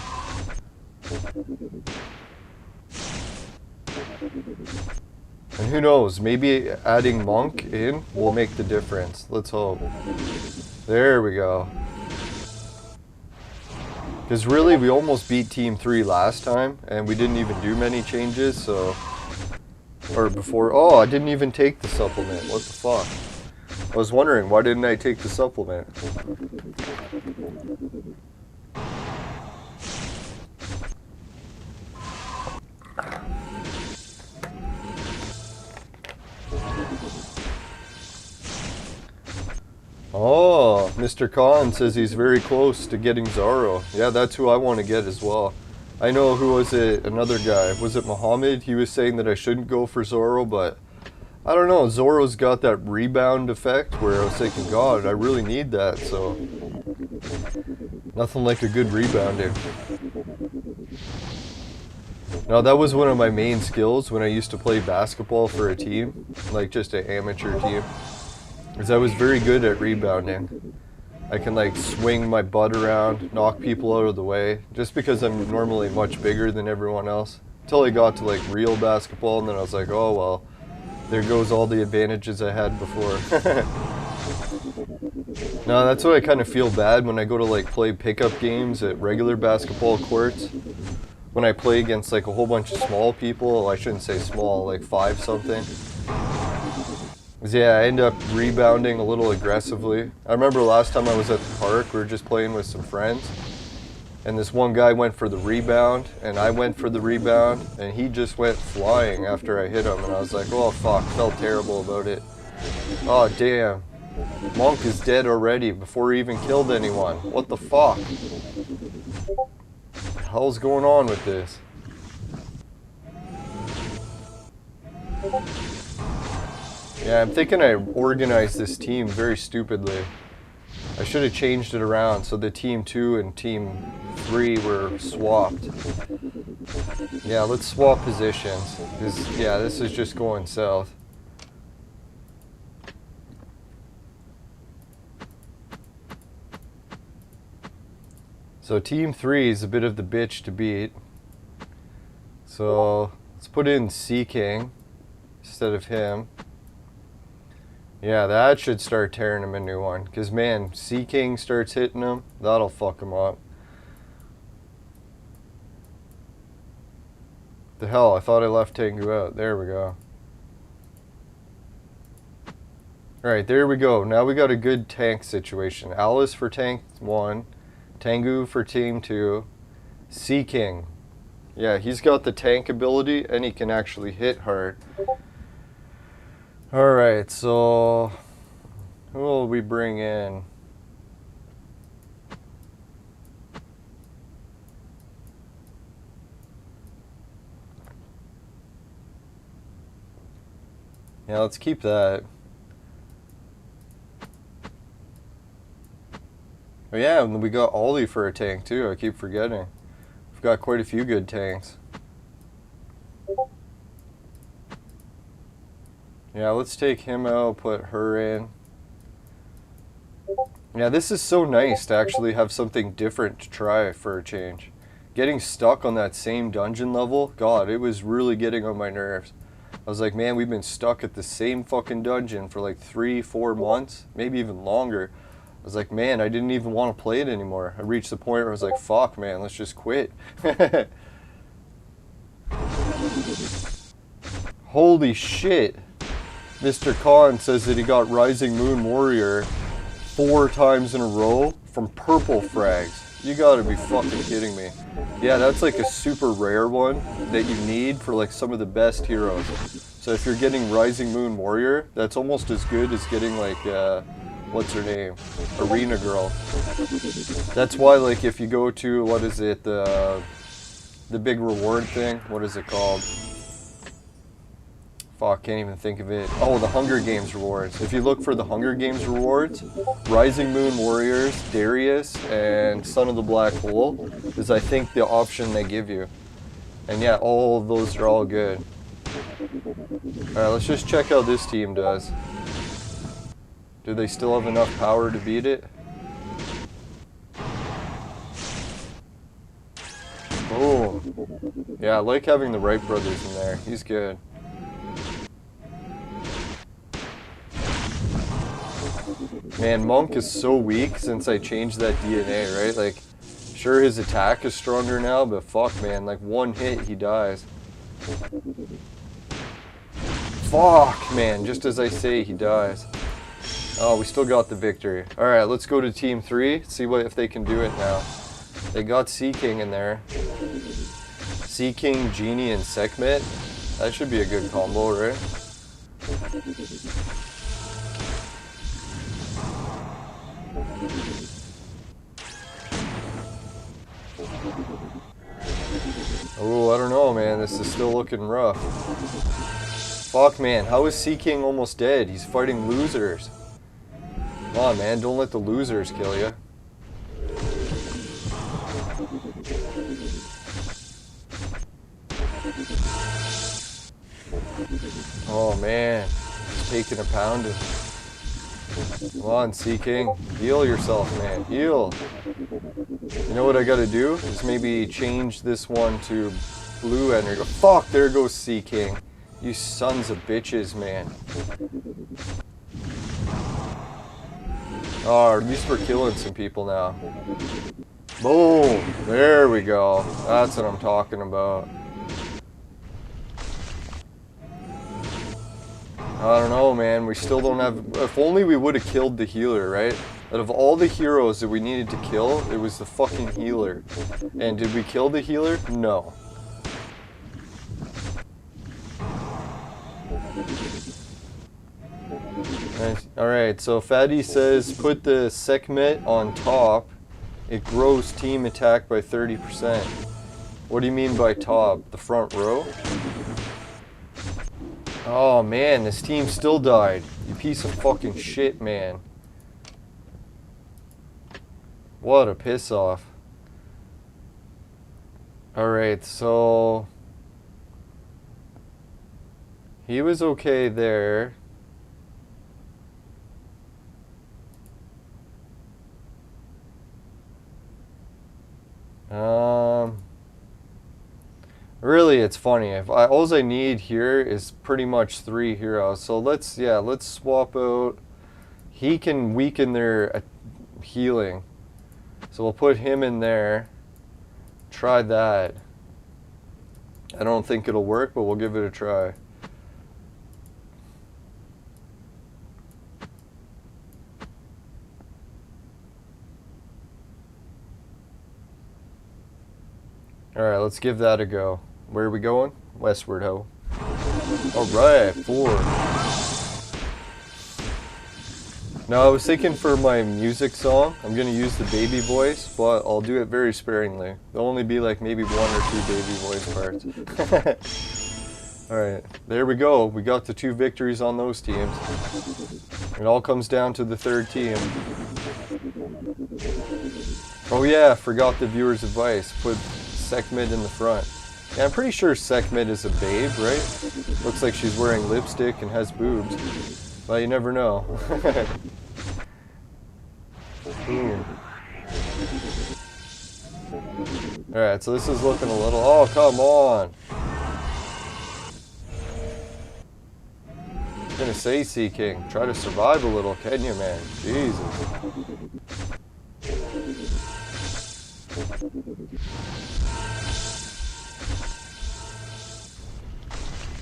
And who knows, maybe adding Monk in will make the difference. Let's hope. There we go. Because really, we almost beat Team 3 last time, and we didn't even do many changes, so... Or before... Oh, I didn't even take the supplement. What the fuck? I was wondering, why didn't I take the supplement? Oh, Mr. Khan says he's very close to getting Zoro. Yeah, that's who I want to get as well. I know, who was it? Another guy. Was it Muhammad? He was saying that I shouldn't go for Zoro, but I don't know. Zoro's got that rebound effect where I was thinking, God, I really need that, so nothing like a good rebounding. Now, that was one of my main skills when I used to play basketball for a team, like just an amateur team. Because I was very good at rebounding. I can like swing my butt around, knock people out of the way, just because I'm normally much bigger than everyone else. Until I got to like real basketball, and then I was like, oh well, there goes all the advantages I had before. No, that's why I kind of feel bad when I go to like play pickup games at regular basketball courts. When I play against like a whole bunch of small people, I shouldn't say small, like 5 something. Yeah, I end up rebounding a little aggressively. I remember last time I was at the park, we were just playing with some friends, and this one guy went for the rebound, and I went for the rebound, and he just went flying after I hit him, and I was like, oh fuck, felt terrible about it. Oh damn, Monk is dead already before he even killed anyone. What the fuck? What the hell's going on with this? Yeah, I'm thinking I organized this team very stupidly. I should have changed it around so the Team 2 and Team 3 were swapped. Yeah, let's swap positions. Yeah, this is just going south. So Team 3 is a bit of the bitch to beat. So let's put in Sea King instead of him. Yeah, that should start tearing him a new one. Because, man, Sea King starts hitting him, that'll fuck him up. The hell, I thought I left Tengu out. There we go. Alright, there we go. Now we got a good tank situation. Alice for tank 1, Tengu for team 2, Sea King. Yeah, he's got the tank ability and he can actually hit hard. Alright, so who will we bring in? Yeah, let's keep that. Oh yeah, and we got Ollie for a tank too, I keep forgetting. We've got quite a few good tanks. Yeah, let's take him out, put her in. Yeah, this is so nice to actually have something different to try for a change. Getting stuck on that same dungeon level, God, it was really getting on my nerves. I was like, man, we've been stuck at the same fucking dungeon for like 3-4 months, maybe even longer. I was like, man, I didn't even want to play it anymore. I reached the point where I was like, fuck, man, let's just quit. Holy shit. Mr. Khan says that he got Rising Moon Warrior 4 times in a row from purple frags. You gotta be fucking kidding me. Yeah, that's like a super rare one that you need for like some of the best heroes. So if you're getting Rising Moon Warrior, that's almost as good as getting like, what's her name? Arena Girl. That's why, like, if you go to, what is it, the big reward thing? What is it called? Fuck, can't even think of it. Oh, the Hunger Games rewards. If you look for the Hunger Games rewards, Rising Moon Warriors, Darius, and Son of the Black Hole is, I think, the option they give you. And yeah, all of those are all good. Alright, let's just check how this team does. Do they still have enough power to beat it? Oh. Yeah, I like having the Wright brothers in there. He's good. Man, Monk is so weak since I changed that DNA, right? Like, sure his attack is stronger now, but fuck, man. Like, one hit, he dies. Fuck, man. Just as I say, he dies. Oh, we still got the victory. Alright, let's go to Team 3, see what if they can do it now. They got Sea King in there. Sea King, Genie, and Sekhmet. That should be a good combo, right? Oh, I don't know, man. This is still looking rough. Fuck, man. How is Sea King almost dead? He's fighting losers. Come on, man, don't let the losers kill you. Oh, man. He's taking a pounding. Come on, Sea King. Heal yourself, man. Heal. You know what I gotta do? Is maybe change this one to blue energy. Fuck, there goes Sea King. You sons of bitches, man. Oh, at least we're killing some people now. Boom! There we go. That's what I'm talking about. I don't know, man. We still don't have... If only we would have killed the healer, right? Out of all the heroes that we needed to kill, it was the fucking healer. And did we kill the healer? No. Alright, so Fatty says put the Sekhmet on top. It grows team attack by 30%. What do you mean by top? The front row? Oh man, this team still died. You piece of fucking shit, man. What a piss off. Alright, so... he was okay there. Really, it's funny. All I need here is pretty much 3 heroes. So let's swap out. He can weaken their healing. So we'll put him in there. Try that. I don't think it'll work, but we'll give it a try. Alright, let's give that a go. Where are we going? Westward, ho. Alright, 4. Now, I was thinking for my music song, I'm going to use the baby voice, but I'll do it very sparingly. There'll only be like maybe 1 or 2 baby voice parts. Alright, there we go. We got the 2 victories on those teams. It all comes down to the 3rd team. Oh yeah, forgot the viewer's advice. Put Sekhmet in the front. Yeah, I'm pretty sure Sekhmet is a babe, right? Looks like she's wearing lipstick and has boobs. But you never know. Alright, so this is looking a little... Oh, come on! I was gonna say, Sea King, try to survive a little, can you, man? Jesus.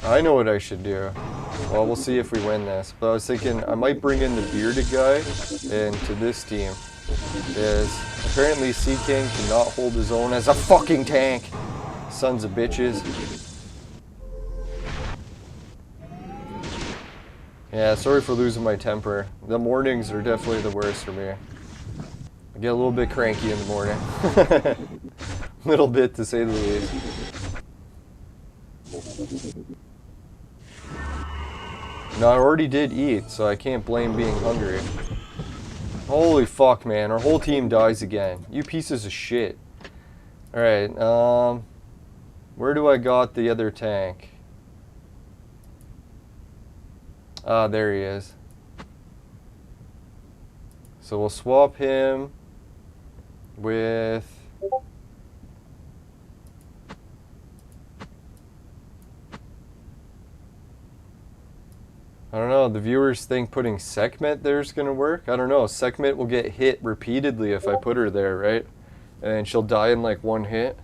I know what I should do. Well, we'll see if we win this. But I was thinking I might bring in the bearded guy into this team. Because apparently Sea King cannot hold his own as a fucking tank. Sons of bitches. Yeah, sorry for losing my temper. The mornings are definitely the worst for me. I get a little bit cranky in the morning. A little bit, to say the least. No, I already did eat, so I can't blame being hungry. Holy fuck, man. Our whole team dies again. You pieces of shit. Alright, where do I got the other tank? Ah, there he is. So we'll swap him with... I don't know, the viewers think putting Sekhmet there is going to work. I don't know, Sekhmet will get hit repeatedly if I put her there, right? And she'll die in like 1 hit.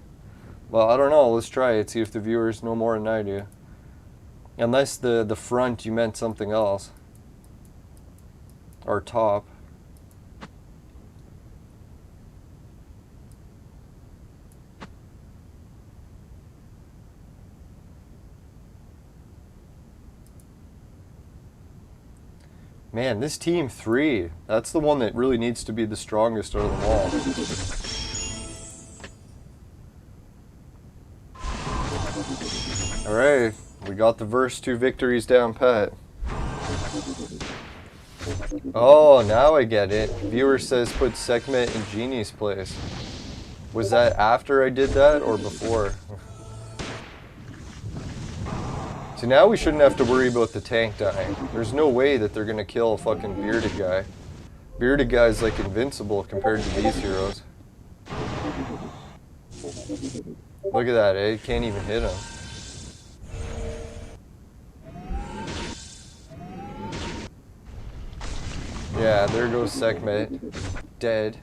Well, I don't know, let's try it, see if the viewers know more than I do. Unless the front, you meant something else. Or top. Man, this team 3, that's the one that really needs to be the strongest out of them all. Alright, we got the first 2 victories down pat. Oh, now I get it. Viewer says put Sekhmet in Genie's place. Was that after I did that or before? So now we shouldn't have to worry about the tank dying. There's no way that they're gonna kill a fucking bearded guy. Bearded guy's like invincible compared to these heroes. Look at that, eh? Can't even hit him. Yeah, there goes Sekhmet. Dead.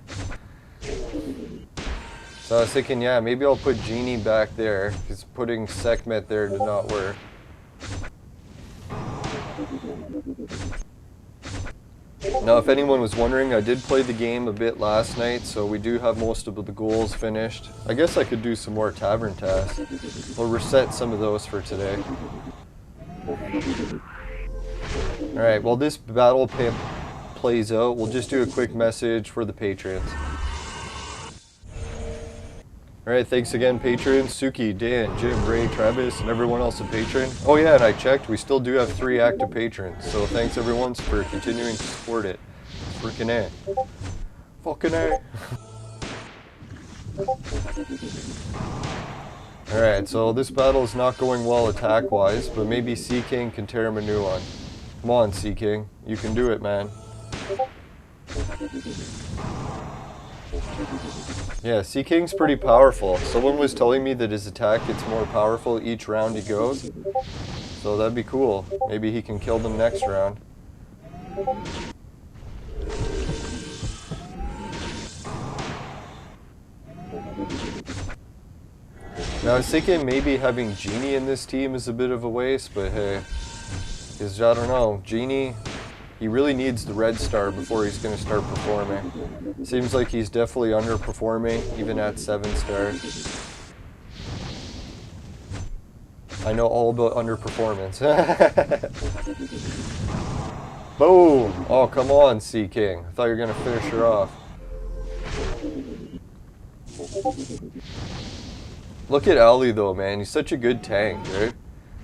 So I was thinking, yeah, maybe I'll put Genie back there, because putting Sekhmet there did not work. Now, if anyone was wondering, I did play the game a bit last night, so we do have most of the goals finished. I guess I could do some more tavern tasks. We'll reset some of those for today. Alright, while this battle plays out, we'll just do a quick message for the patrons. Alright, thanks again, patrons. Suki, Dan, Jim, Ray, Travis, and everyone else a patron. Oh yeah, and I checked, we still do have 3 active patrons. So thanks everyone for continuing to support it. Freaking A. Fucking A. Alright, so this battle is not going well attack-wise, but maybe Sea King can tear him a new one. Come on, Sea King. You can do it, man. Yeah, Sea King's pretty powerful. Someone was telling me that his attack gets more powerful each round he goes. So that'd be cool. Maybe he can kill them next round. Now I was thinking maybe having Genie in this team is a bit of a waste, but hey. Because I don't know, Genie... He really needs the red star before he's going to start performing. Seems like he's definitely underperforming, even at 7 stars. I know all about underperformance. Boom! Oh, come on, Sea King. I thought you were going to finish her off. Look at Ollie, though, man. He's such a good tank, right?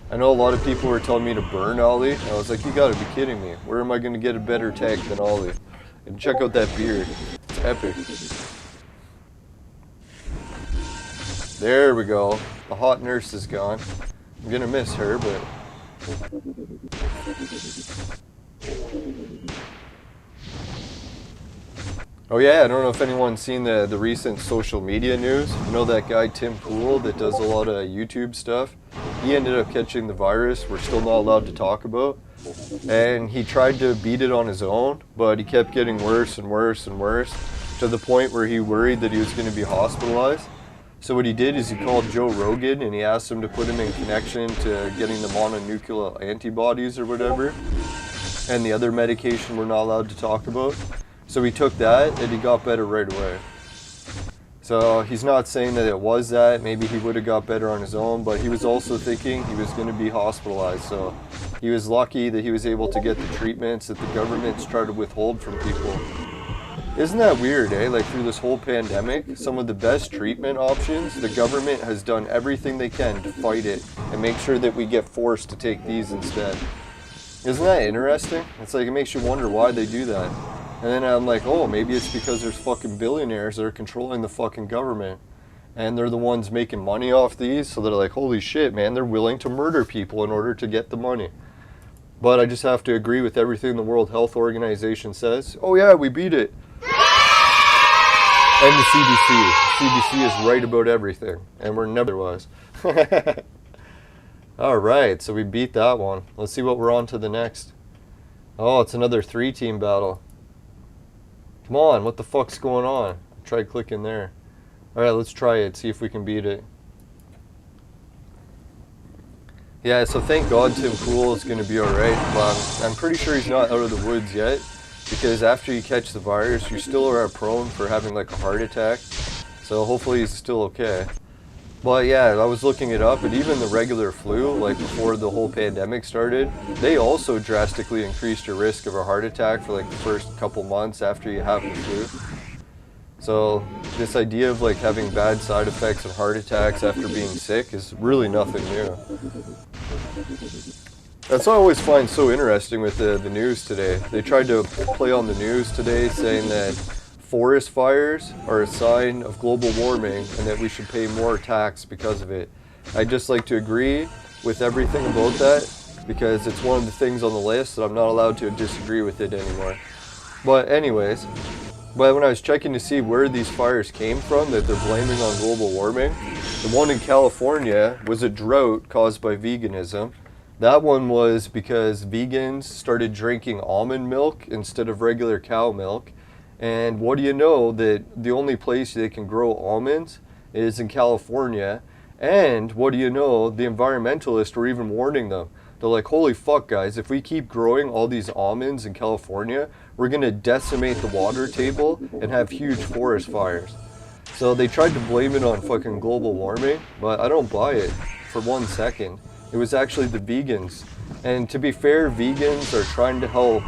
I know a lot of people were telling me to burn Ollie. I was like, you gotta be kidding me. Where am I going to get a better tank than Ollie? And check out that beard. It's epic. There we go. The hot nurse is gone. I'm going to miss her, but... Oh yeah, I don't know if anyone's seen the recent social media news. You know that guy Tim Pool that does a lot of YouTube stuff? He ended up catching the virus we're still not allowed to talk about. And he tried to beat it on his own, but he kept getting worse and worse and worse to the point where he worried that he was going to be hospitalized. So what he did is he called Joe Rogan and he asked him to put him in connection to getting the mononuclear antibodies or whatever, and the other medication we're not allowed to talk about. So he took that and he got better right away. So he's not saying that it was that, maybe he would have got better on his own, but he was also thinking he was going to be hospitalized. So he was lucky that he was able to get the treatments that the government's tried to withhold from people. Isn't that weird, eh? Like through this whole pandemic, some of the best treatment options, the government has done everything they can to fight it and make sure that we get forced to take these instead. Isn't that interesting? It's like, it makes you wonder why they do that. And then I'm like, oh, maybe it's because there's fucking billionaires that are controlling the fucking government. And they're the ones making money off these, so they're like, holy shit, man, they're willing to murder people in order to get the money. But I just have to agree with everything the World Health Organization says. Oh yeah, we beat it. And the CDC. CDC is right about everything, and we're never was. Alright, so we beat that one. Let's see what we're on to the next. Oh, it's another 3-team battle. Come on, what the fuck's going on? I tried clicking there. Alright, let's try it, see if we can beat it. Yeah, so thank God Tim Pool is going to be alright, but I'm pretty sure he's not out of the woods yet, because after you catch the virus, you still are prone for having like a heart attack, so hopefully he's still okay. But yeah, I was looking it up, and even the regular flu, like before the whole pandemic started, they also drastically increased your risk of a heart attack for like the first couple months after you have the flu. So this idea of like having bad side effects and heart attacks after being sick is really nothing new. That's what I always find so interesting with the news today. They tried to play on the news today saying that forest fires are a sign of global warming and that we should pay more tax because of it. I'd just like to agree with everything about that because it's one of the things on the list that I'm not allowed to disagree with it anymore. But anyways, when I was checking to see where these fires came from that they're blaming on global warming, the one in California was a drought caused by veganism. That one was because vegans started drinking almond milk instead of regular cow milk. And what do you know, that the only place they can grow almonds is in California. And what do you know, the environmentalists were even warning them. They're like, holy fuck guys, if we keep growing all these almonds in California, we're going to decimate the water table and have huge forest fires. So they tried to blame it on fucking global warming, but I don't buy it for 1 second. It was actually the vegans. And to be fair, vegans are trying to help.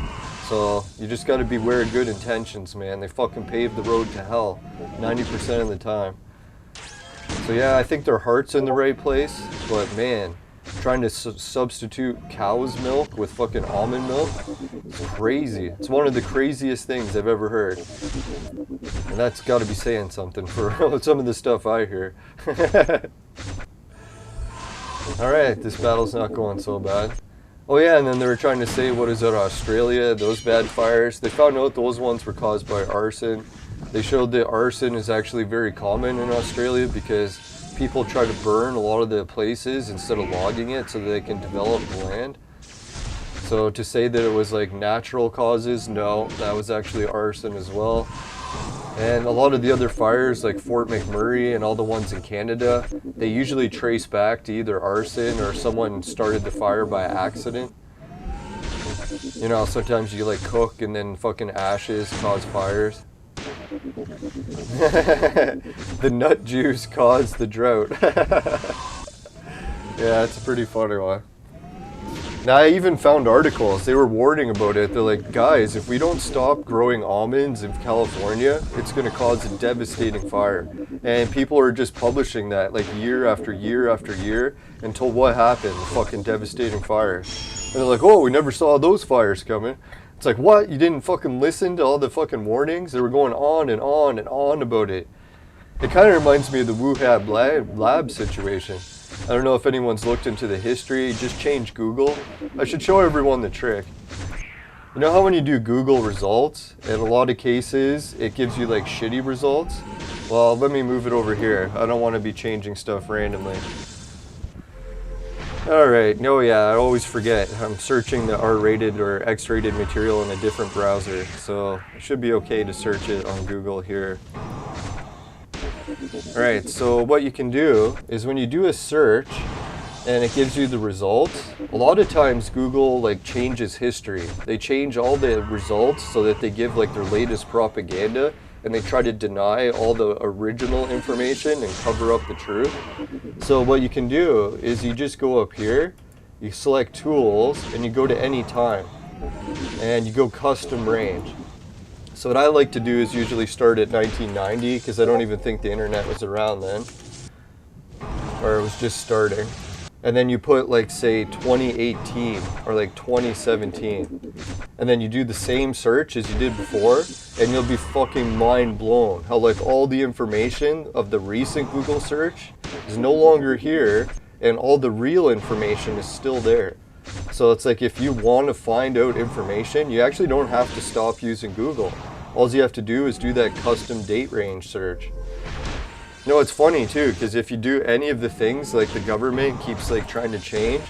So you just got to beware of good intentions, man. They fucking paved the road to hell 90% of the time. So yeah, I think their heart's in the right place, but man, trying to substitute cow's milk with fucking almond milk, it's crazy. It's one of the craziest things I've ever heard. And that's got to be saying something for some of the stuff I hear. Alright, this battle's not going so bad. Oh yeah, and then they were trying to say, what is it, Australia, those bad fires. They found out those ones were caused by arson. They showed that arson is actually very common in Australia because people try to burn a lot of the places instead of logging it so that they can develop the land. So to say that it was like natural causes, no, that was actually arson as well. And a lot of the other fires like Fort McMurray and all the ones in Canada, they usually trace back to either arson or someone started the fire by accident. You know, sometimes you like cook and then fucking ashes cause fires. The nut juice caused the drought. Yeah, it's a pretty funny one. Now, I even found articles, they were warning about it. They're like, guys, if we don't stop growing almonds in California, it's going to cause a devastating fire. And people are just publishing that like year after year after year until what happened? Fucking devastating fires. And they're like, oh, we never saw those fires coming. It's like, what? You didn't fucking listen to all the fucking warnings? They were going on and on and on about it. It kind of reminds me of the Wuhan lab situation. I don't know if anyone's looked into the history. Just change Google. I should show everyone the trick. You know how when you do Google results, in a lot of cases, it gives you like shitty results? Well, let me move it over here. I don't want to be changing stuff randomly. Alright, no, yeah, I always forget. I'm searching the R-rated or X-rated material in a different browser, so it should be okay to search it on Google here. Alright, so what you can do is when you do a search and it gives you the results, a lot of times Google like changes history. They change all the results so that they give like their latest propaganda, and they try to deny all the original information and cover up the truth. So what you can do is you just go up here, you select tools, and you go to any time, and you go custom range. So what I like to do is usually start at 1990, because I don't even think the internet was around then, or it was just starting. And then you put like say 2018 or like 2017, and then you do the same search as you did before, and you'll be fucking mind blown how like all the information of the recent Google search is no longer here, and all the real information is still there. So it's like if you want to find out information, you actually don't have to stop using Google. All you have to do is do that custom date range search. No, it's funny too, because if you do any of the things like the government keeps like trying to change,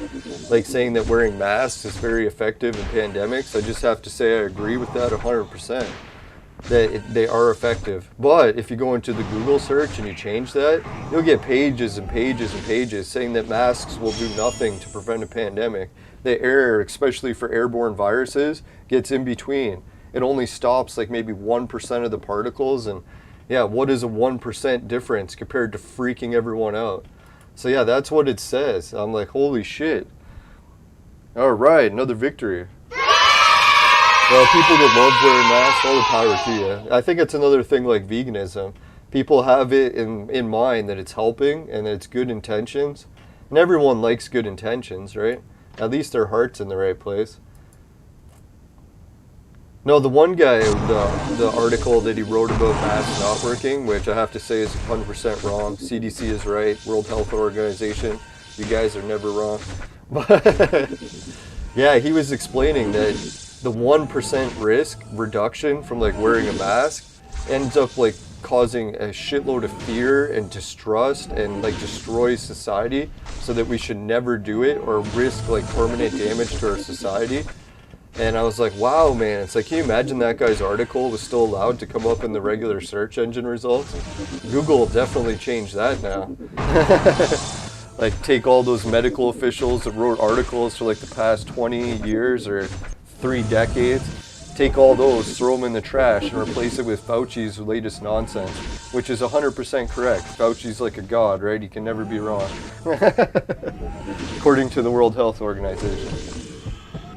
like saying that wearing masks is very effective in pandemics, I just have to say I agree with that 100%, that they are effective. But if you go into the Google search and you change that, you'll get pages and pages and pages saying that masks will do nothing to prevent a pandemic. The air, especially for airborne viruses, gets in between. It only stops like maybe 1% of the particles, and yeah, what is a 1% difference compared to freaking everyone out? So yeah, that's what it says. I'm like, holy shit. Alright, another victory. Well, people that love wearing masks, all the power to you. I think it's another thing like veganism. People have it in mind that it's helping and that it's good intentions. And everyone likes good intentions, right? At least their heart's in the right place. No, the one guy, the article that he wrote about masks not working, which I have to say is 100% wrong. CDC is right. World Health Organization, you guys are never wrong. But yeah, he was explaining that the 1% risk reduction from like wearing a mask ends up like causing a shitload of fear and distrust and like destroys society, so that we should never do it or risk like permanent damage to our society. And I was like, wow, man, it's like, can you imagine that guy's article was still allowed to come up in the regular search engine results? Google will definitely change that now. Like, take all those medical officials that wrote articles for like the past 20 years or 3 decades, take all those, throw them in the trash, and replace it with Fauci's latest nonsense, which is 100% correct. Fauci's like a god, right? He can never be wrong. According to the World Health Organization.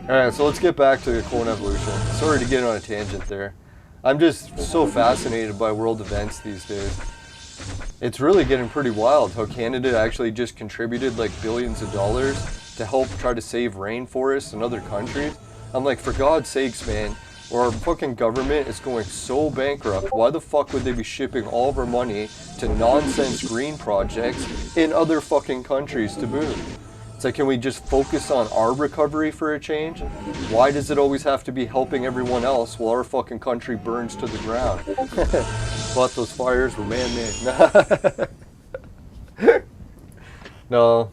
Alright, so let's get back to clone evolution. Sorry to get on a tangent there. I'm just so fascinated by world events these days. It's really getting pretty wild how Canada actually just contributed like billions of dollars to help try to save rainforests in other countries. I'm like, for God's sakes, man, our fucking government is going so bankrupt. Why the fuck would they be shipping all of our money to nonsense green projects in other fucking countries to boot? It's like, can we just focus on our recovery for a change? Why does it always have to be helping everyone else while our fucking country burns to the ground? But those fires were man-made. No,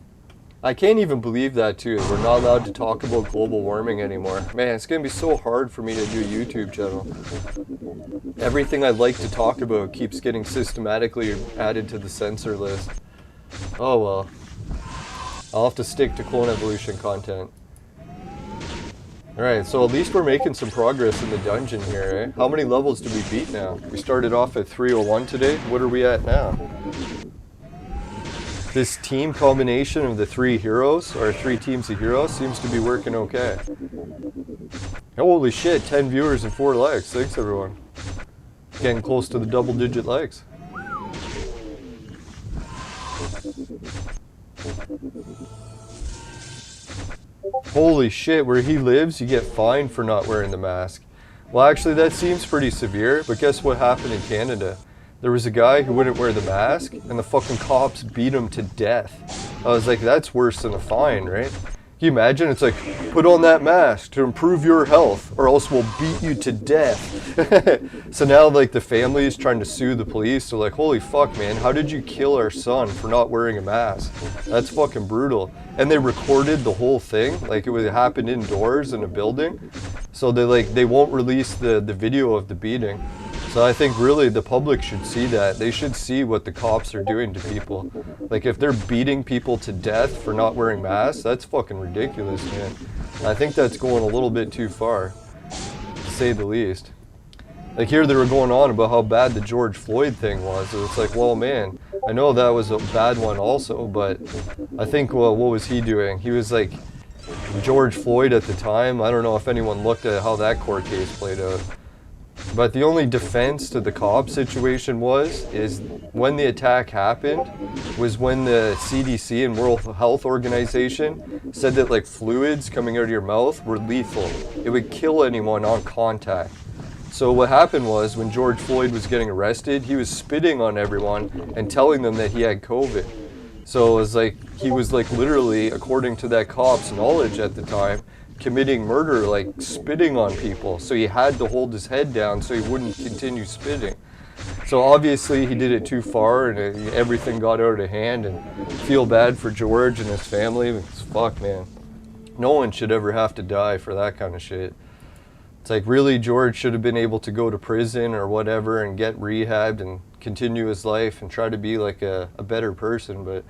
I can't even believe that too. We're not allowed to talk about global warming anymore. Man, it's gonna be so hard for me to do a YouTube channel. Everything I like to talk about keeps getting systematically added to the censor list. Oh well. I'll have to stick to clone evolution content. Alright, so at least we're making some progress in the dungeon here, eh? How many levels did we beat now? We started off at 301 today. What are we at now? this team combination of the three heroes, or three teams of heroes, seems to be working okay. Holy shit, 10 viewers and 4 likes. Thanks everyone. Getting close to the double-digit likes. Holy shit, where he lives, you get fined for not wearing the mask. Well, actually, that seems pretty severe, but guess what happened in Canada? There was a guy who wouldn't wear the mask, and the fucking cops beat him to death. I was like, that's worse than a fine, right? Can you imagine? It's like, put on that mask to improve your health, or else we'll beat you to death. So now, like, the family is trying to sue the police. They're like, holy fuck, man, how did you kill our son for not wearing a mask? That's fucking brutal. And they recorded the whole thing, like it happened indoors in a building. So they won't release the video of the beating. So I think really the public should see that. They should see what the cops are doing to people. Like if they're beating people to death for not wearing masks, that's fucking ridiculous, man. I think that's going a little bit too far, to say the least. Like here they were going on about how bad the George Floyd thing was. It's like, well, man, I know that was a bad one also, but I think, well, what was he doing? He was like, George Floyd at the time, I don't know if anyone looked at how that court case played out. But the only defense to the cop situation is when the attack happened, was when the CDC and World Health Organization said that like fluids coming out of your mouth were lethal. It would kill anyone on contact. So what happened was when George Floyd was getting arrested, he was spitting on everyone and telling them that he had COVID. So it was like, he was like literally, according to that cop's knowledge at the time, committing murder, like spitting on people. So he had to hold his head down so he wouldn't continue spitting. So obviously he did it too far and everything got out of hand, and feel bad for George and his family because fuck, man. No one should ever have to die for that kind of shit. It's like really George should have been able to go to prison or whatever and get rehabbed and continue his life and try to be like a better person. But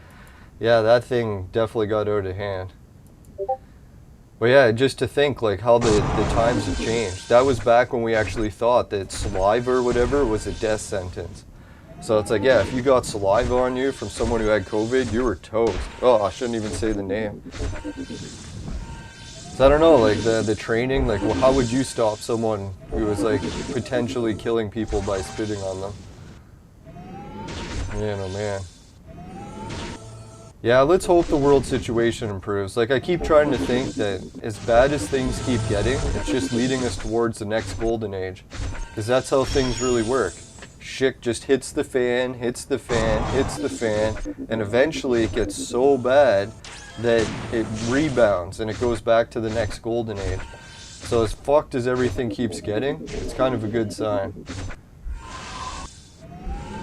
yeah, that thing definitely got out of hand. But yeah, just to think like how the times have changed. That was back when we actually thought that saliva or whatever was a death sentence. So it's like, yeah, if you got saliva on you from someone who had COVID, you were toast. Oh, I shouldn't even say the name. So I don't know, like the training, like well, how would you stop someone who was like potentially killing people by spitting on them? Man, oh man. Yeah, let's hope the world situation improves. Like I keep trying to think that as bad as things keep getting, it's just leading us towards the next golden age. Because that's how things really work. Shit just hits the fan, hits the fan, hits the fan, and eventually it gets so bad that it rebounds and it goes back to the next golden age. So as fucked as everything keeps getting, it's kind of a good sign.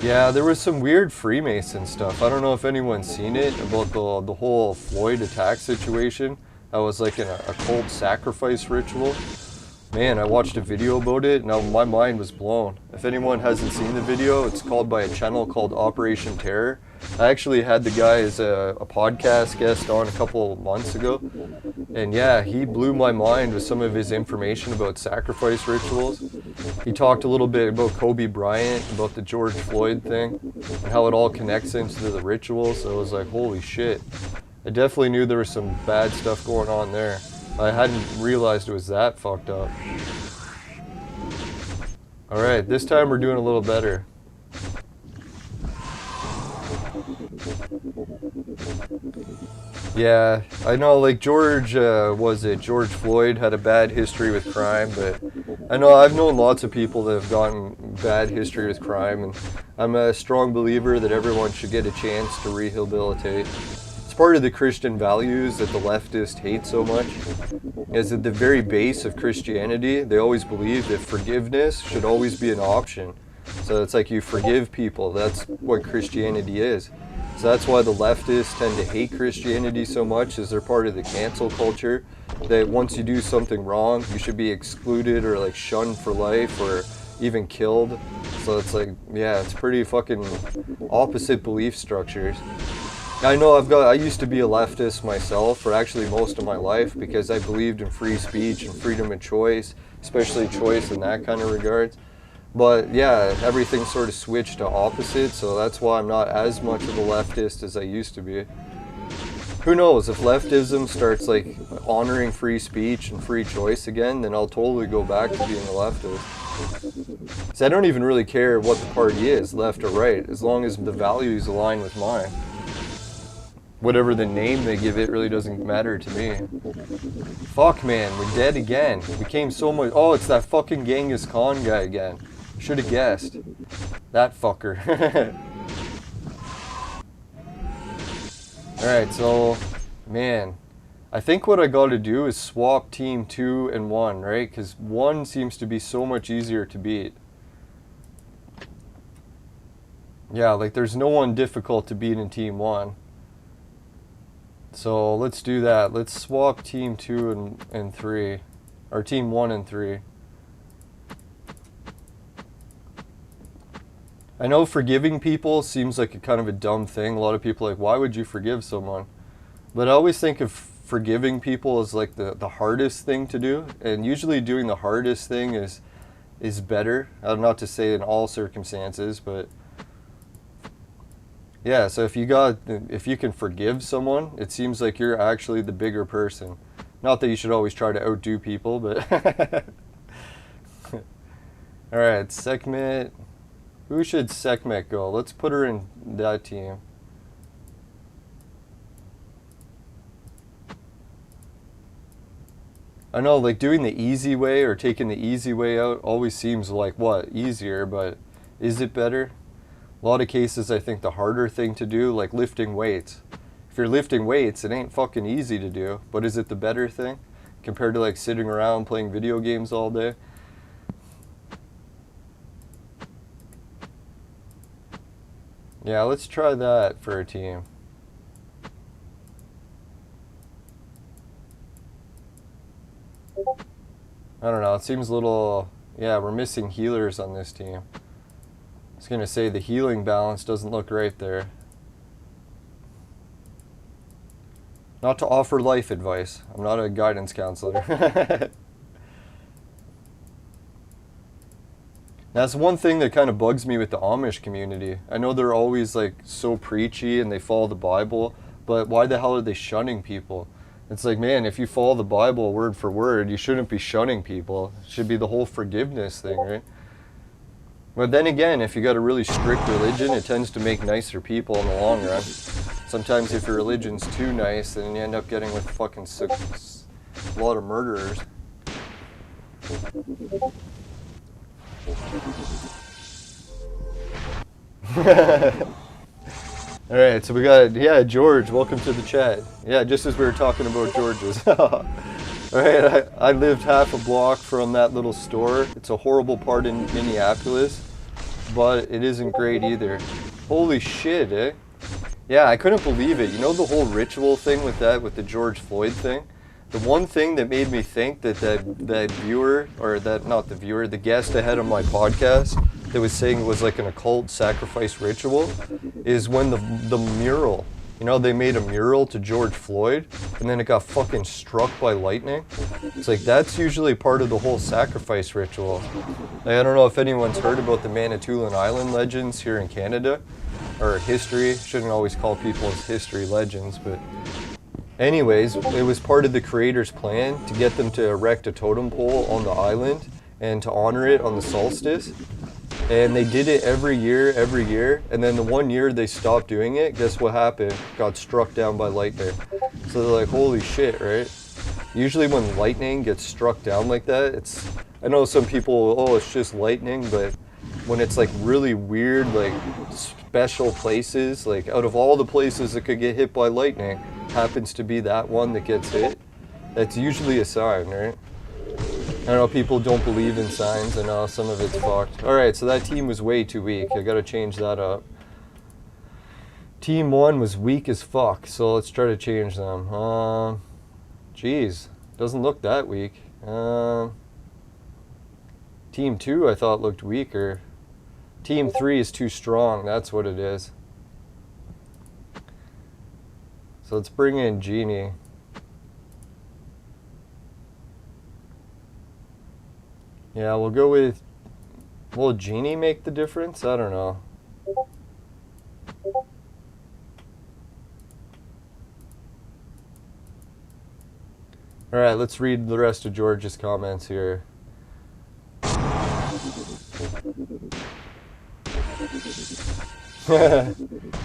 Yeah, there was some weird Freemason stuff. I don't know if anyone's seen it, about the whole Floyd attack situation. That was like an occult sacrifice ritual. Man, I watched a video about it, and my mind was blown. If anyone hasn't seen the video, it's called by a channel called Operation Terror. I actually had the guy as a podcast guest on a couple of months ago. And yeah, he blew my mind with some of his information about sacrifice rituals. He talked a little bit about Kobe Bryant, about the George Floyd thing, and how it all connects into the rituals. So I was like, holy shit. I definitely knew there was some bad stuff going on there. I hadn't realized it was that fucked up. Alright, this time we're doing a little better. Yeah, I know like George Floyd had a bad history with crime, but I know I've known lots of people that have gotten bad history with crime, and I'm a strong believer that everyone should get a chance to rehabilitate. It's part of the Christian values that the leftists hate so much, is at the very base of Christianity, they always believe that forgiveness should always be an option. So it's like you forgive people, that's what Christianity is. So that's why the leftists tend to hate Christianity so much, is they're part of the cancel culture, that once you do something wrong, you should be excluded or like shunned for life or even killed. So it's like, yeah, it's pretty fucking opposite belief structures. I know I used to be a leftist myself for actually most of my life because I believed in free speech and freedom of choice, especially choice in that kind of regards. But yeah, everything sort of switched to opposite, so that's why I'm not as much of a leftist as I used to be. Who knows, if leftism starts like honoring free speech and free choice again, then I'll totally go back to being a leftist. So I don't even really care what the party is, left or right, as long as the values align with mine. Whatever the name they give it really doesn't matter to me. Fuck man, we're dead again. We came so much. Oh, it's that fucking Genghis Khan guy again. Should have guessed. That fucker. Alright, so, man, I think what I gotta do is swap team 2 and 1, right? Because 1 seems to be so much easier to beat. Yeah, like there's no one difficult to beat in team 1. So let's do that. Let's swap team 2 and 3. Or team 1 and 3. I know forgiving people seems like a kind of a dumb thing. A lot of people are like, why would you forgive someone? But I always think of forgiving people as like the hardest thing to do. And usually doing the hardest thing is better. Not to say in all circumstances, but yeah, so if you can forgive someone, it seems like you're actually the bigger person. Not that you should always try to outdo people, but alright, Sekhmet. Who should Sekhmet go? Let's put her in that team. I know, like, doing the easy way or taking the easy way out always seems like, what, easier, but is it better? A lot of cases, I think the harder thing to do, like lifting weights. If you're lifting weights, it ain't fucking easy to do, but is it the better thing compared to like sitting around playing video games all day? Yeah, let's try that for a team. I don't know, it seems a little... Yeah, we're missing healers on this team. I was going to say the healing balance doesn't look right there. Not to offer life advice. I'm not a guidance counselor. That's one thing that kind of bugs me with the Amish community. I know they're always like so preachy and they follow the Bible, but why the hell are they shunning people? It's like, man, if you follow the Bible word for word, you shouldn't be shunning people. It should be the whole forgiveness thing, right? But then again, if you got a really strict religion, it tends to make nicer people in the long run. Sometimes if your religion's too nice, then you end up getting with fucking a lot of murderers. Alright, so we got, yeah, George, welcome to the chat. Yeah, just as we were talking about George's. Alright, I lived half a block from that little store. It's a horrible part in Minneapolis, but it isn't great either. Holy shit, eh? Yeah, I couldn't believe it. You know the whole ritual thing with that, with the George Floyd thing? The one thing that made me think that viewer, or that, not the viewer, the guest I had on my podcast that was saying it was like an occult sacrifice ritual, is when the mural, you know, they made a mural to George Floyd and then it got fucking struck by lightning. It's like, that's usually part of the whole sacrifice ritual. Like, I don't know if anyone's heard about the Manitoulin Island legends here in Canada, or history. Shouldn't always call people as history legends, but anyways, it was part of the creator's plan to get them to erect a totem pole on the island and to honor it on the solstice. And they did it every year, and then the one year they stopped doing it, guess what happened? Got struck down by lightning. So they're like, holy shit, right? Usually when lightning gets struck down like that, I know some people, oh, it's just lightning, but when it's like really weird, like special places, like out of all the places that could get hit by lightning, happens to be that one that gets hit, that's usually a sign, right? I know people don't believe in signs. I know some of it's fucked. Alright, so that team was way too weak. I gotta change that up. Team 1 was weak as fuck, so let's try to change them. Jeez, doesn't look that weak. Team 2 I thought looked weaker. Team 3 is too strong, that's what it is. So let's bring in Genie. Yeah, we'll go with Will Genie make the difference? I don't know. Alright, let's read the rest of George's comments here.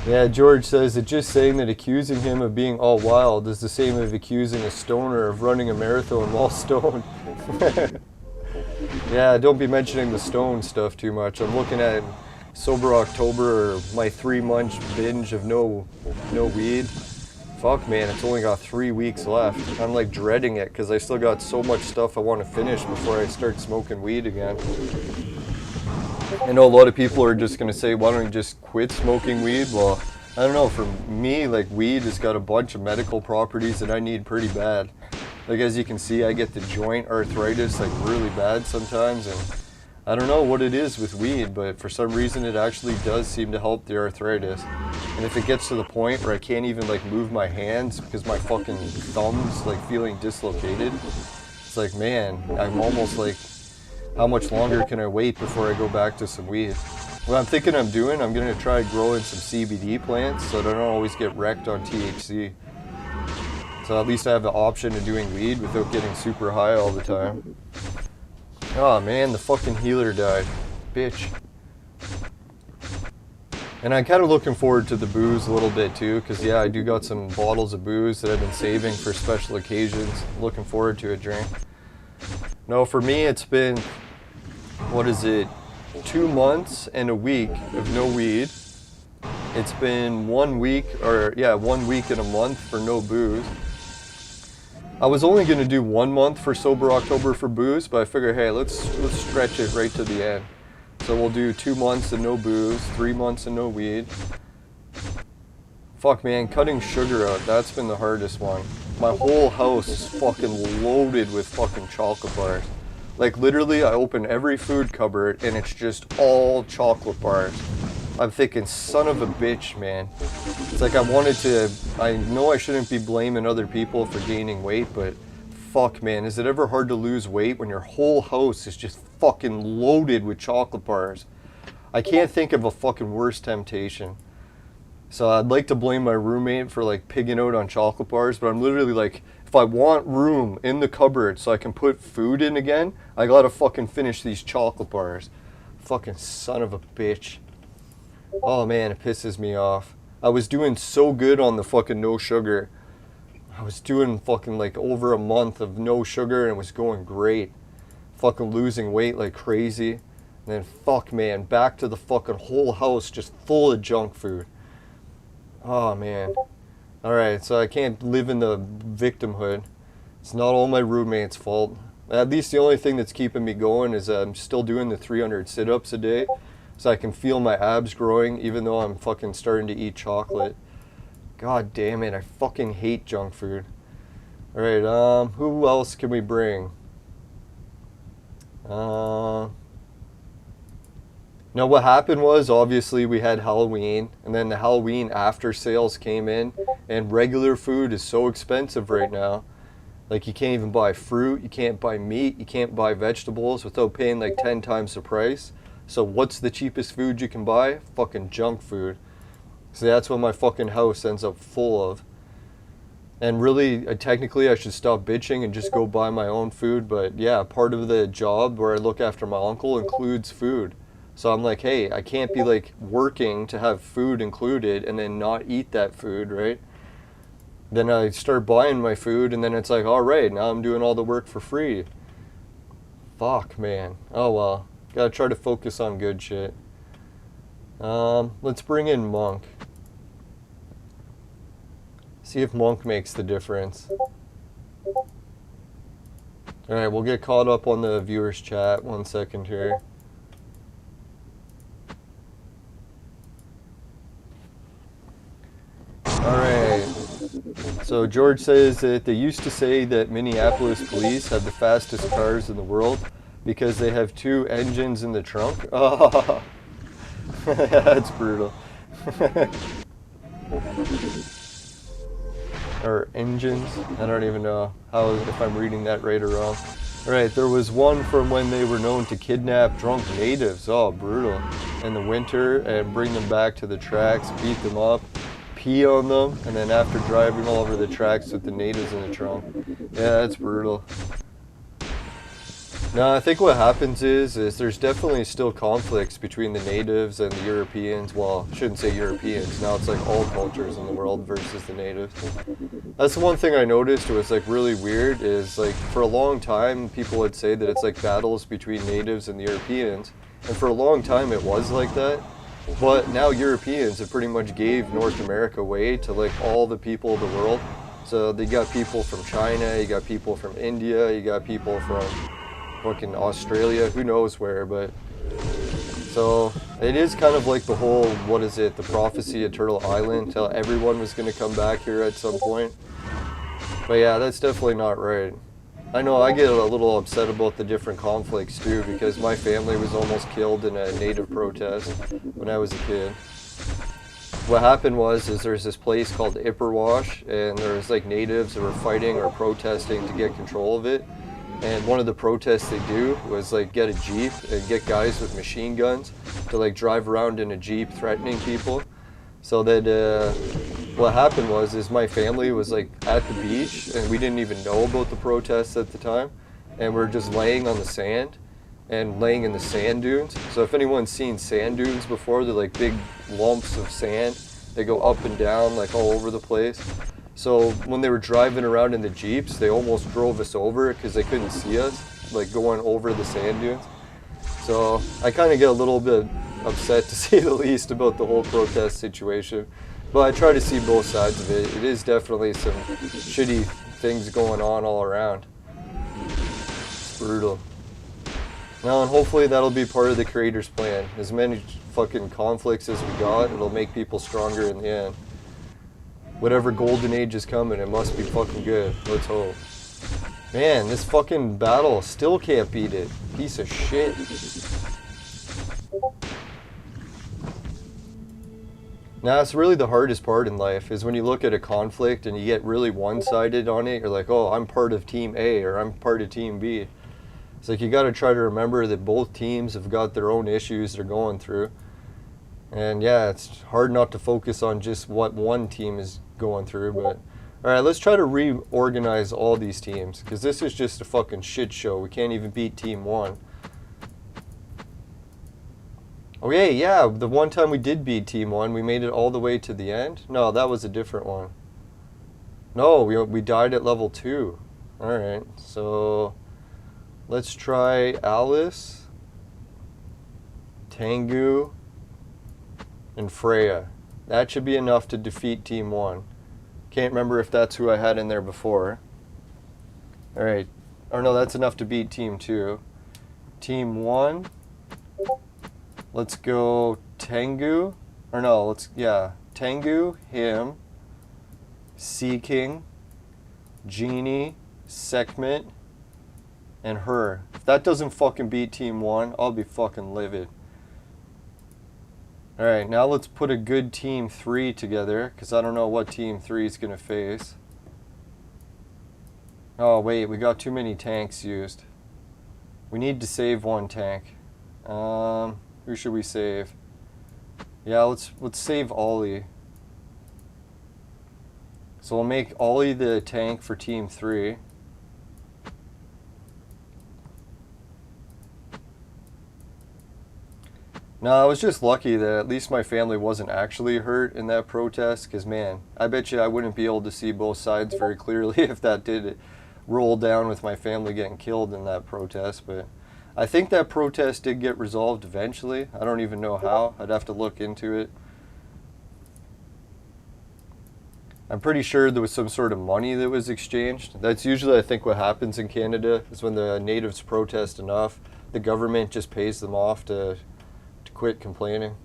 Yeah, George says that just saying that accusing him of being all wild is the same as accusing a stoner of running a marathon while stoned. Yeah, don't be mentioning the stone stuff too much. I'm looking at Sober October, or my 3-month binge of no weed. Fuck, man, it's only got 3 weeks left. I'm like dreading it because I still got so much stuff I want to finish before I start smoking weed again. I know a lot of people are just going to say, why don't you just quit smoking weed? Well, I don't know, for me, like, weed has got a bunch of medical properties that I need pretty bad. Like, as you can see, I get the joint arthritis, like, really bad sometimes, and I don't know what it is with weed, but for some reason it actually does seem to help the arthritis. And if it gets to the point where I can't even, like, move my hands because my fucking thumb's, like, feeling dislocated, it's like, man, I'm almost like, how much longer can I wait before I go back to some weed? What I'm thinking I'm doing, I'm going to try growing some CBD plants so that I don't always get wrecked on THC. So at least I have the option of doing weed without getting super high all the time. Oh man, the fucking healer died. Bitch. And I'm kind of looking forward to the booze a little bit too, because yeah, I do got some bottles of booze that I've been saving for special occasions. Looking forward to a drink. No, for me it's been, what is it, 2 months and a week of no weed. It's been 1 week, or yeah, 1 week and a month for no booze. I was only going to do 1 month for Sober October for booze, but I figured, hey, let's stretch it right to the end. So we'll do 2 months and no booze, 3 months and no weed. Fuck, man, cutting sugar out, that's been the hardest one. My whole house is fucking loaded with fucking chocolate bars. Like, literally, I open every food cupboard and it's just all chocolate bars. I'm thinking, son of a bitch, man. It's like I know I shouldn't be blaming other people for gaining weight, but fuck, man, is it ever hard to lose weight when your whole house is just fucking loaded with chocolate bars? I can't think of a fucking worse temptation. So I'd like to blame my roommate for like pigging out on chocolate bars, but I'm literally like, if I want room in the cupboard so I can put food in again, I gotta fucking finish these chocolate bars. Fucking son of a bitch. Oh man, it pisses me off. I was doing so good on the fucking no sugar. I was doing fucking like over a month of no sugar and it was going great. Fucking losing weight like crazy. And then fuck, man, back to the fucking whole house just full of junk food. Oh man. Alright, so I can't live in the victimhood. It's not all my roommate's fault. At least the only thing that's keeping me going is I'm still doing the 300 sit-ups a day. So I can feel my abs growing even though I'm fucking starting to eat chocolate. God damn it, I fucking hate junk food. Alright, who else can we bring? Now what happened was, obviously we had Halloween, and then the Halloween after sales came in, and regular food is so expensive right now. Like, you can't even buy fruit, you can't buy meat, you can't buy vegetables without paying like 10 times the price. So what's the cheapest food you can buy? Fucking junk food. So that's what my fucking house ends up full of. And really, technically I should stop bitching and just go buy my own food, but yeah, part of the job where I look after my uncle includes food. So I'm like, hey, I can't be like working to have food included and then not eat that food, right? Then I start buying my food and then it's like, all right, now I'm doing all the work for free. Fuck, man. Oh well. Gotta try to focus on good shit. Let's bring in Monk. See if Monk makes the difference. Alright, we'll get caught up on the viewers chat. 1 second here. Alright. So George says that they used to say that Minneapolis police have the fastest cars in the world because they have 2 engines in the trunk. Oh, that's brutal. Or engines. I don't even know if I'm reading that right or wrong. Right, there was one from when they were known to kidnap drunk natives. Oh, brutal. In the winter, and bring them back to the tracks, beat them up, pee on them, and then after driving all over the tracks with the natives in the trunk. Yeah, that's brutal. No, I think what happens is there's definitely still conflicts between the natives and the Europeans. Well, I shouldn't say Europeans. Now it's like all cultures in the world versus the natives. That's the one thing I noticed was like really weird is like for a long time people would say that it's like battles between natives and the Europeans. And for a long time it was like that. But now Europeans have pretty much gave North America away to like all the people of the world. So they got people from China, you got people from India, you got people from fucking Australia, who knows where, but so it is kind of like the whole, what is it, the prophecy of Turtle Island, till everyone was going to come back here at some point. But yeah, that's definitely not right. I know I get a little upset about the different conflicts too, because my family was almost killed in a native protest when I was a kid. What happened was there's this place called Ipperwash, and there's like natives that were fighting or protesting to get control of it. And one of the protests they do was like get a Jeep and get guys with machine guns to like drive around in a Jeep threatening people. So that what happened was my family was like at the beach and we didn't even know about the protests at the time. And we're just laying on the sand and laying in the sand dunes. So if anyone's seen sand dunes before, they're like big lumps of sand. They go up and down like all over the place. So when they were driving around in the Jeeps, they almost drove us over because they couldn't see us, like going over the sand dunes. So I kind of get a little bit upset, to say the least, about the whole protest situation. But I try to see both sides of it. It is definitely some shitty things going on all around. It's brutal. Now, and hopefully that'll be part of the creator's plan. As many fucking conflicts as we got, it'll make people stronger in the end. Whatever golden age is coming, it must be fucking good. Let's hope. Man, this fucking battle still can't beat it. Piece of shit. Now, it's really the hardest part in life, is when you look at a conflict and you get really one-sided on it. You're like, oh, I'm part of Team A or I'm part of Team B. It's like you got to try to remember that both teams have got their own issues they're going through. And yeah, it's hard not to focus on just what one team is going through, but alright, let's try to reorganize all these teams, because this is just a fucking shit show. We can't even beat Team 1. Okay, yeah, the one time we did beat Team 1, we made it all the way to the end? No, that was a different one. No, we died at level 2. Alright, so let's try Alice, Tengu, and Freya. That should be enough to defeat Team 1. Can't remember if that's who I had in there before. Alright. Or no, that's enough to beat Team 2. Team 1. Let's go Tengu. Or no, Tengu, him, Sea King, Genie, Sekhmet, and her. If that doesn't fucking beat Team 1, I'll be fucking livid. Alright, now let's put a good Team 3 together, because I don't know what Team 3 is going to face. Oh wait, we got too many tanks used. We need to save one tank. Who should we save? Yeah, let's save Ollie. So we'll make Ollie the tank for Team 3. No, I was just lucky that at least my family wasn't actually hurt in that protest, because man, I bet you I wouldn't be able to see both sides very clearly if that did roll down with my family getting killed in that protest. But I think that protest did get resolved eventually. I don't even know how. I'd have to look into it. I'm pretty sure there was some sort of money that was exchanged. That's usually, I think, what happens in Canada, is when the natives protest enough, the government just pays them off to quit complaining.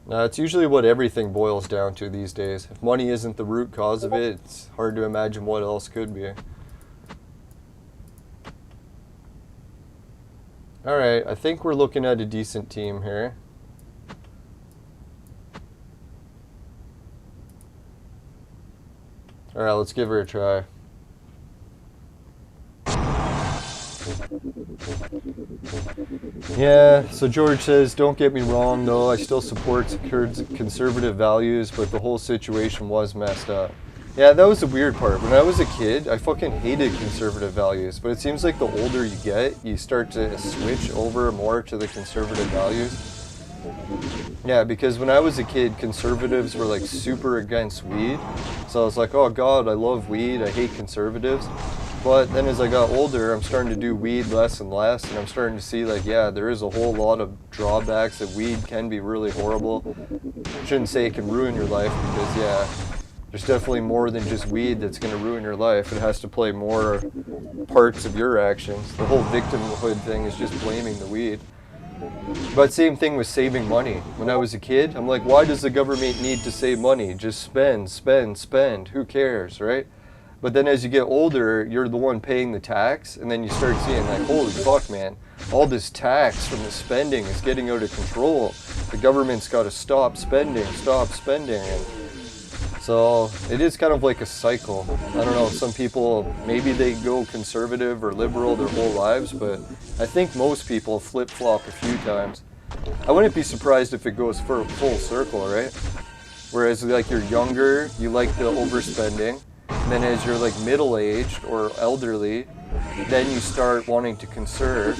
Now, it's usually what everything boils down to these days. If money isn't the root cause of it, it's hard to imagine what else could be. Alright, I think we're looking at a decent team here. Alright, let's give her a try. Yeah, so George says, don't get me wrong though, I still support conservative values, but the whole situation was messed up. Yeah, that was the weird part. When I was a kid, I fucking hated conservative values, but it seems like the older you get, you start to switch over more to the conservative values. Yeah, because when I was a kid, conservatives were like super against weed, so I was like, oh god, I love weed, I hate conservatives. But then as I got older, I'm starting to do weed less and less, and I'm starting to see like, yeah, there is a whole lot of drawbacks, that weed can be really horrible. Shouldn't say it can ruin your life, because yeah, there's definitely more than just weed that's going to ruin your life. It has to play more parts of your actions. The whole victimhood thing is just blaming the weed. But same thing with saving money. When I was a kid, I'm like, why does the government need to save money? Just spend, spend, spend. Who cares, right? But then as you get older, you're the one paying the tax, and then you start seeing like, holy fuck, man, all this tax from the spending is getting out of control. The government's got to stop spending, and so it is kind of like a cycle. I don't know, some people, maybe they go conservative or liberal their whole lives, but I think most people flip-flop a few times. I wouldn't be surprised if it goes for a full circle, right? Whereas like you're younger, you like the overspending, and then as you're like middle-aged or elderly, then you start wanting to conserve.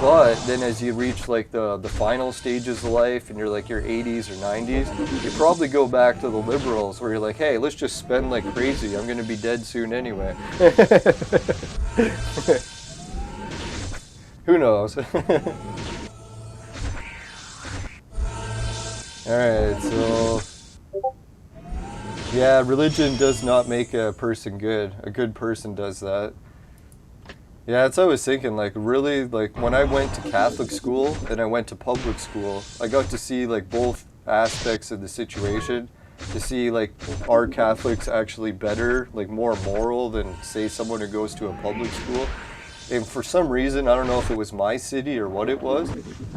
But then as you reach like the final stages of life and you're like your 80s or 90s, you probably go back to the liberals where you're like, hey, let's just spend like crazy. I'm going to be dead soon anyway. Who knows? Alright, so yeah, religion does not make a person good. A good person does that. Yeah, that's what I was thinking, like really, like when I went to Catholic school and I went to public school, I got to see like both aspects of the situation. To see like, are Catholics actually better, like more moral than say someone who goes to a public school? And for some reason, I don't know if it was my city or what it was,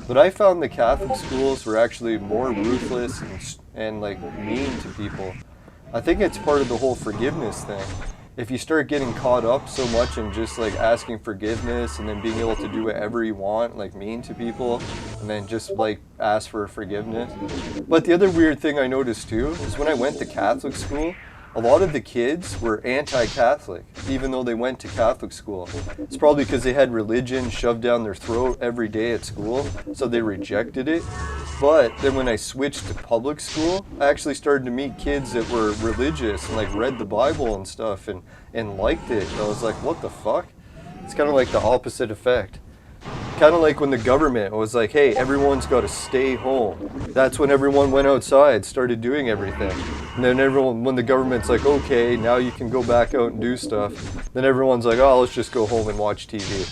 but I found the Catholic schools were actually more ruthless and like mean to people. I think it's part of the whole forgiveness thing. If you start getting caught up so much in just like asking forgiveness and then being able to do whatever you want, like mean to people, and then just like ask for forgiveness. But the other weird thing I noticed too is when I went to Catholic school, a lot of the kids were anti-Catholic, even though they went to Catholic school. It's probably because they had religion shoved down their throat every day at school, so they rejected it. But then when I switched to public school, I actually started to meet kids that were religious and like read the Bible and stuff and liked it. And I was like, what the fuck? It's kind of like the opposite effect. Kind of like when the government was like, hey, everyone's got to stay home. That's when everyone went outside, started doing everything. And then everyone, when the government's like, okay, now you can go back out and do stuff, then everyone's like, oh, let's just go home and watch TV.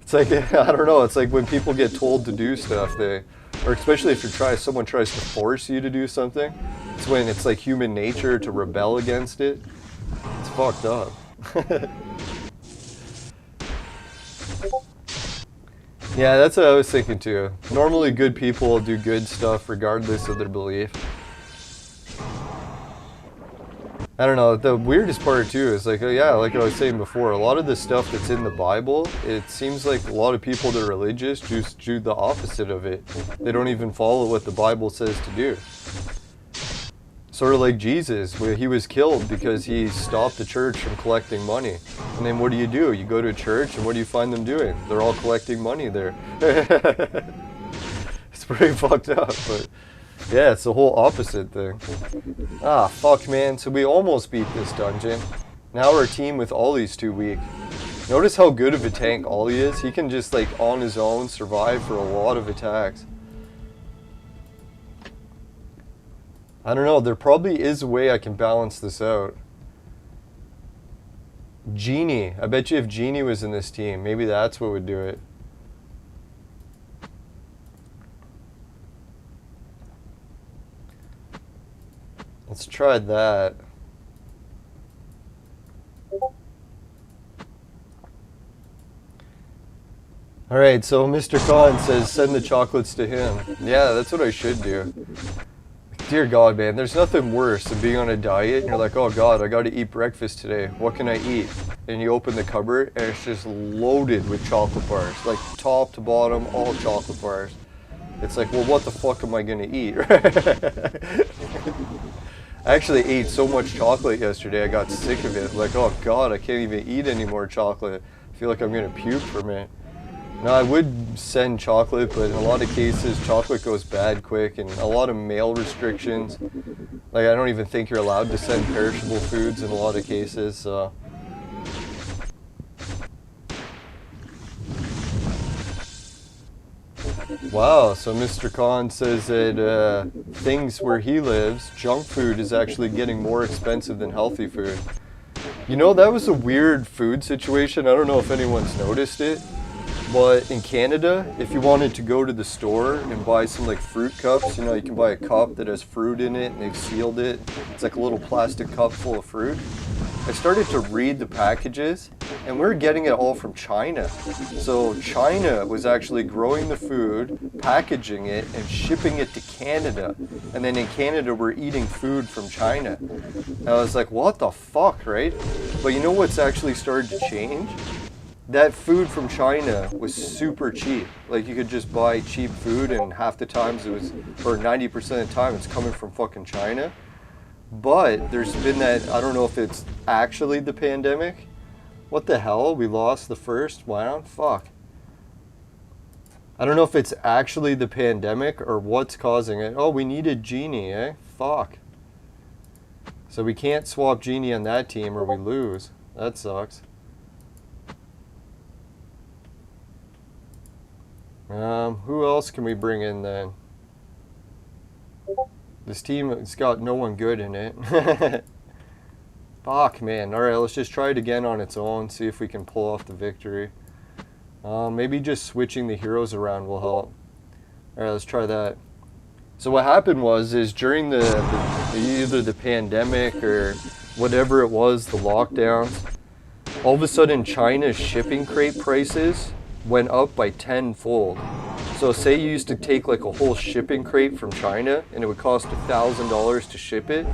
It's like, I don't know, it's like when people get told to do stuff, or especially if someone tries to force you to do something, it's when it's like human nature to rebel against it. It's fucked up. Yeah, that's what I was thinking too. Normally good people do good stuff regardless of their belief. I don't know, the weirdest part too is like, yeah, like I was saying before, a lot of the stuff that's in the Bible, it seems like a lot of people that are religious just do the opposite of it. They don't even follow what the Bible says to do. Sort of like Jesus, where he was killed because he stopped the church from collecting money. And then what do? You go to a church and what do you find them doing? They're all collecting money there. It's pretty fucked up, but yeah, it's the whole opposite thing. Ah, fuck, man. So we almost beat this dungeon. Now our team with Ollie's too weak. Notice how good of a tank Ollie is? He can just, like, on his own survive for a lot of attacks. I don't know, there probably is a way I can balance this out. Genie. I bet you if Genie was in this team, maybe that's what would do it. Let's try that. Alright, so Mr. Khan says send the chocolates to him. Yeah, that's what I should do. Dear God, man, there's nothing worse than being on a diet and you're like, oh God, I gotta eat breakfast today. What can I eat? And you open the cupboard and it's just loaded with chocolate bars. Like top to bottom, all chocolate bars. It's like, well, what the fuck am I gonna eat? I actually ate so much chocolate yesterday, I got sick of it. Like, oh God, I can't even eat any more chocolate. I feel like I'm gonna puke for a minute. No, I would send chocolate, but in a lot of cases, chocolate goes bad quick, and a lot of mail restrictions. Like, I don't even think you're allowed to send perishable foods in a lot of cases, so. Wow, so Mr. Khan says that things where he lives, junk food is actually getting more expensive than healthy food. You know, that was a weird food situation. I don't know if anyone's noticed it. But in Canada, if you wanted to go to the store and buy some like fruit cups, you know, you can buy a cup that has fruit in it and they've sealed it. It's like a little plastic cup full of fruit. I started to read the packages and we're getting it all from China. So China was actually growing the food, packaging it, and shipping it to Canada. And then in Canada, we're eating food from China. And I was like, what the fuck, right? But you know what's actually started to change? That food from China was super cheap. Like, you could just buy cheap food and half the times it was, or 90% of the time it's coming from fucking China. But there's been that, I don't know if it's actually the pandemic. What the hell? We lost the first round? Fuck. I don't know if it's actually the pandemic or what's causing it. Oh, we needed Genie, eh? Fuck. So we can't swap Genie on that team or we lose. That sucks. Who else can we bring in then? This team has got no one good in it. Fuck, man. Alright, let's just try it again on its own, see if we can pull off the victory. Maybe just switching the heroes around will help. Alright, let's try that. So what happened was, during either the pandemic or whatever it was, the lockdowns, all of a sudden China's shipping crate prices went up by 10-fold. So say you used to take like a whole shipping crate from China and it would cost $1,000 to ship it.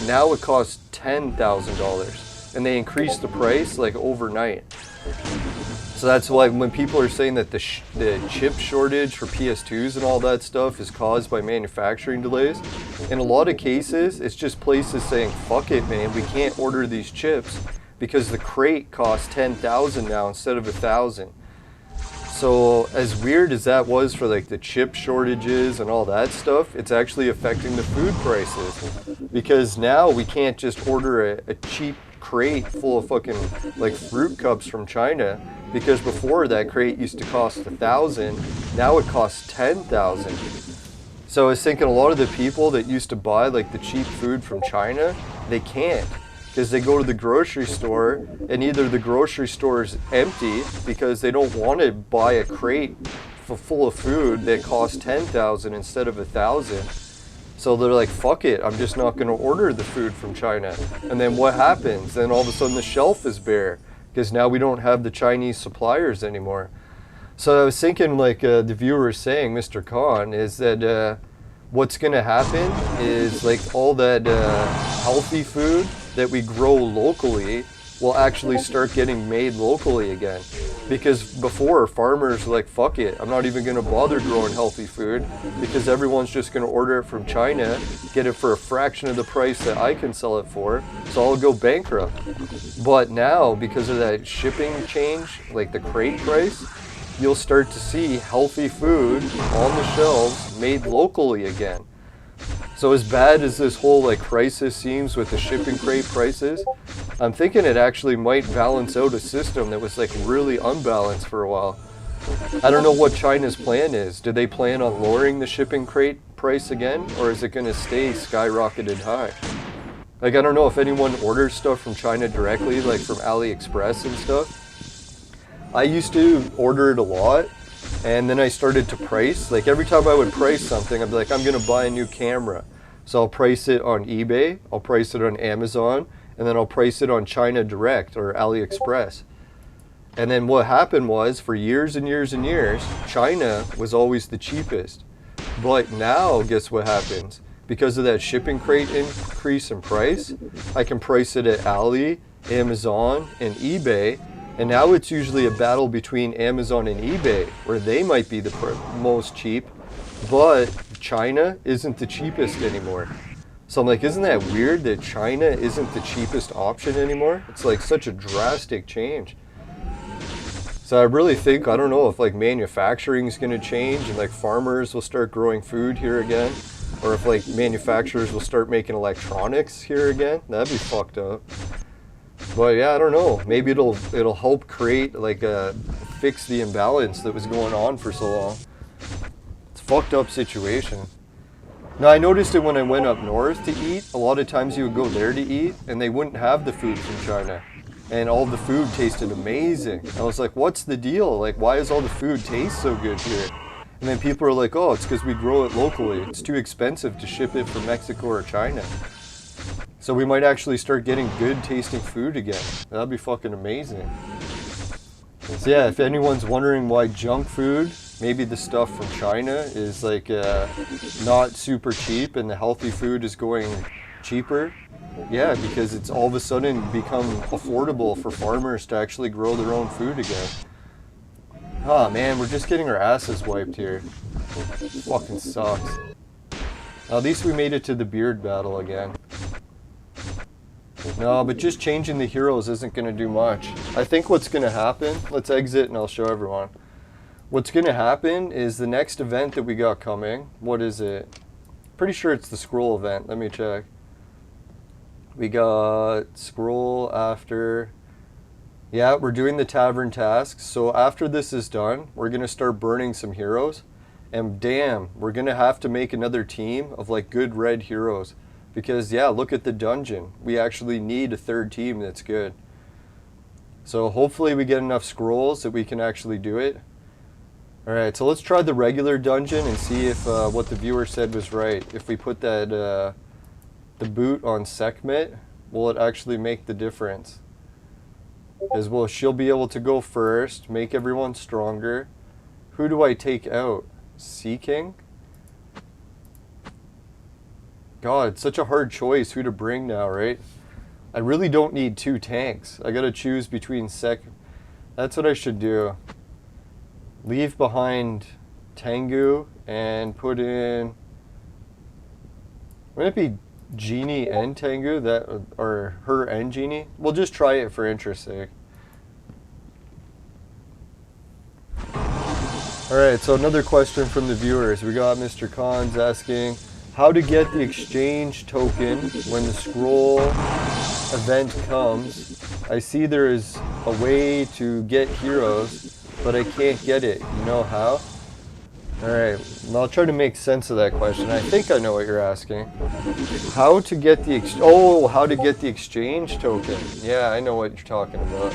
Now it costs $10,000 and they increased the price like overnight. So that's why when people are saying that the chip shortage for PS2s and all that stuff is caused by manufacturing delays, in a lot of cases it's just places saying, fuck it man, we can't order these chips because the crate costs $10,000 now instead of $1,000. So as weird as that was for like the chip shortages and all that stuff, it's actually affecting the food prices. Because now we can't just order a cheap crate full of fucking like fruit cups from China, because before that crate used to cost $1,000, now it costs $10,000. So I was thinking a lot of the people that used to buy like the cheap food from China, they can't. Because they go to the grocery store and either the grocery store is empty because they don't want to buy a crate full of food that costs $10,000 instead of $1,000. So they're like, fuck it, I'm just not going to order the food from China. And then what happens? Then all of a sudden the shelf is bare because now we don't have the Chinese suppliers anymore. So I was thinking, like the viewer is saying, Mr. Khan, is that what's going to happen is like all that healthy food that we grow locally will actually start getting made locally again. Because before, farmers were like, fuck it, I'm not even going to bother growing healthy food because everyone's just going to order it from China, get it for a fraction of the price that I can sell it for, so I'll go bankrupt. But now, because of that shipping change, like the crate price, you'll start to see healthy food on the shelves made locally again. So as bad as this whole like crisis seems with the shipping crate prices, I'm thinking it actually might balance out a system that was like really unbalanced for a while. I don't know what China's plan is. Do they plan on lowering the shipping crate price again, or is it going to stay skyrocketed high? Like, I don't know if anyone orders stuff from China directly, like from AliExpress and stuff. I used to order it a lot. And then I started to price. Like every time I would price something, I'd be like, I'm going to buy a new camera. So I'll price it on eBay, I'll price it on Amazon, and then I'll price it on China Direct or AliExpress. And then what happened was, for years and years and years, China was always the cheapest. But now, guess what happens? because of that shipping crate increase in price, I can price it at Ali, Amazon, and eBay. And now it's usually a battle between Amazon and eBay, where they might be the most cheap, but China isn't the cheapest anymore. So I'm like, isn't that weird that China isn't the cheapest option anymore? It's like such a drastic change. So I really think, I don't know if like manufacturing is going to change and like farmers will start growing food here again, or if like manufacturers will start making electronics here again. That'd be fucked up. But yeah, I don't know. Maybe it'll help create like fix the imbalance that was going on for so long. It's a fucked up situation. Now, I noticed it when I went up north to eat. A lot of times you would go there to eat, and they wouldn't have the food from China. And all the food tasted amazing. I was like, what's the deal? Like, why does all the food taste so good here? And then people are like, oh, it's because we grow it locally. It's too expensive to ship it from Mexico or China. So we might actually start getting good tasting food again. That'd be fucking amazing. So yeah, if anyone's wondering why junk food, maybe the stuff from China is like not super cheap and the healthy food is going cheaper. Yeah, because it's all of a sudden become affordable for farmers to actually grow their own food again. Oh man, we're just getting our asses wiped here. Fucking sucks. At least we made it to the beard battle again. No, but just changing the heroes isn't going to do much. I think what's going to happen, let's exit and I'll show everyone. What's going to happen is the next event that we got coming, what is it? Pretty sure it's the scroll event. Let me check. We got scroll after. Yeah, we're doing the tavern tasks. So after this is done, we're going to start burning some heroes. And damn, we're going to have to make another team of like good red heroes. Because yeah, look at the dungeon. We actually need a third team that's good. So hopefully we get enough scrolls that we can actually do it. Alright, so let's try the regular dungeon and see if what the viewer said was right. If we put that the boot on Sekhmet, will it actually make the difference? Because well, she'll be able to go first, make everyone stronger. Who do I take out? Sea King? God, it's such a hard choice who to bring now, right? I really don't need two tanks. I gotta choose between That's what I should do. Leave behind Tengu and put in... Wouldn't it be Genie and Tengu? Or her and Genie? We'll just try it for interest's sake. Alright, so another question from the viewers. We got Mr. Khan's asking how to get the exchange token when the scroll event comes. I see there is a way to get heroes, but I can't get it. You know how? Alright, I'll try to make sense of that question. I think I know what you're asking. How to get the how to get the exchange token. Yeah, I know what you're talking about.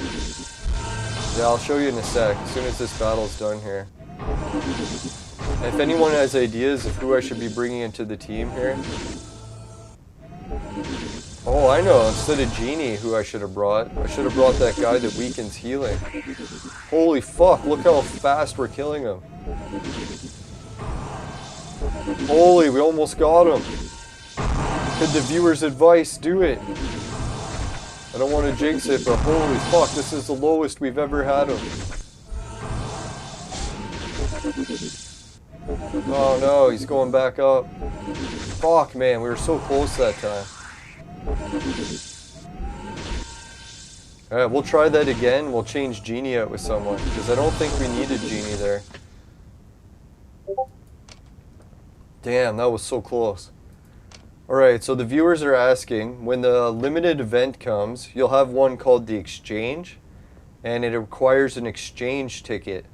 Yeah, I'll show you in a sec, as soon as this battle's done here. If anyone has ideas of who I should be bringing into the team here. Oh, I know. Instead of Genie, who I should have brought. I should have brought that guy that weakens healing. Holy fuck, look how fast we're killing him. Holy, we almost got him. Could the viewer's advice do it? I don't want to jinx it, but holy fuck, this is the lowest we've ever had him. Oh no, he's going back up. Fuck, man, we were so close that time. Alright, we'll try that again. We'll change Genie out with someone, because I don't think we needed Genie there. Damn, that was so close. Alright, so the viewers are asking, when the limited event comes, you'll have one called the Exchange, and it requires an exchange ticket.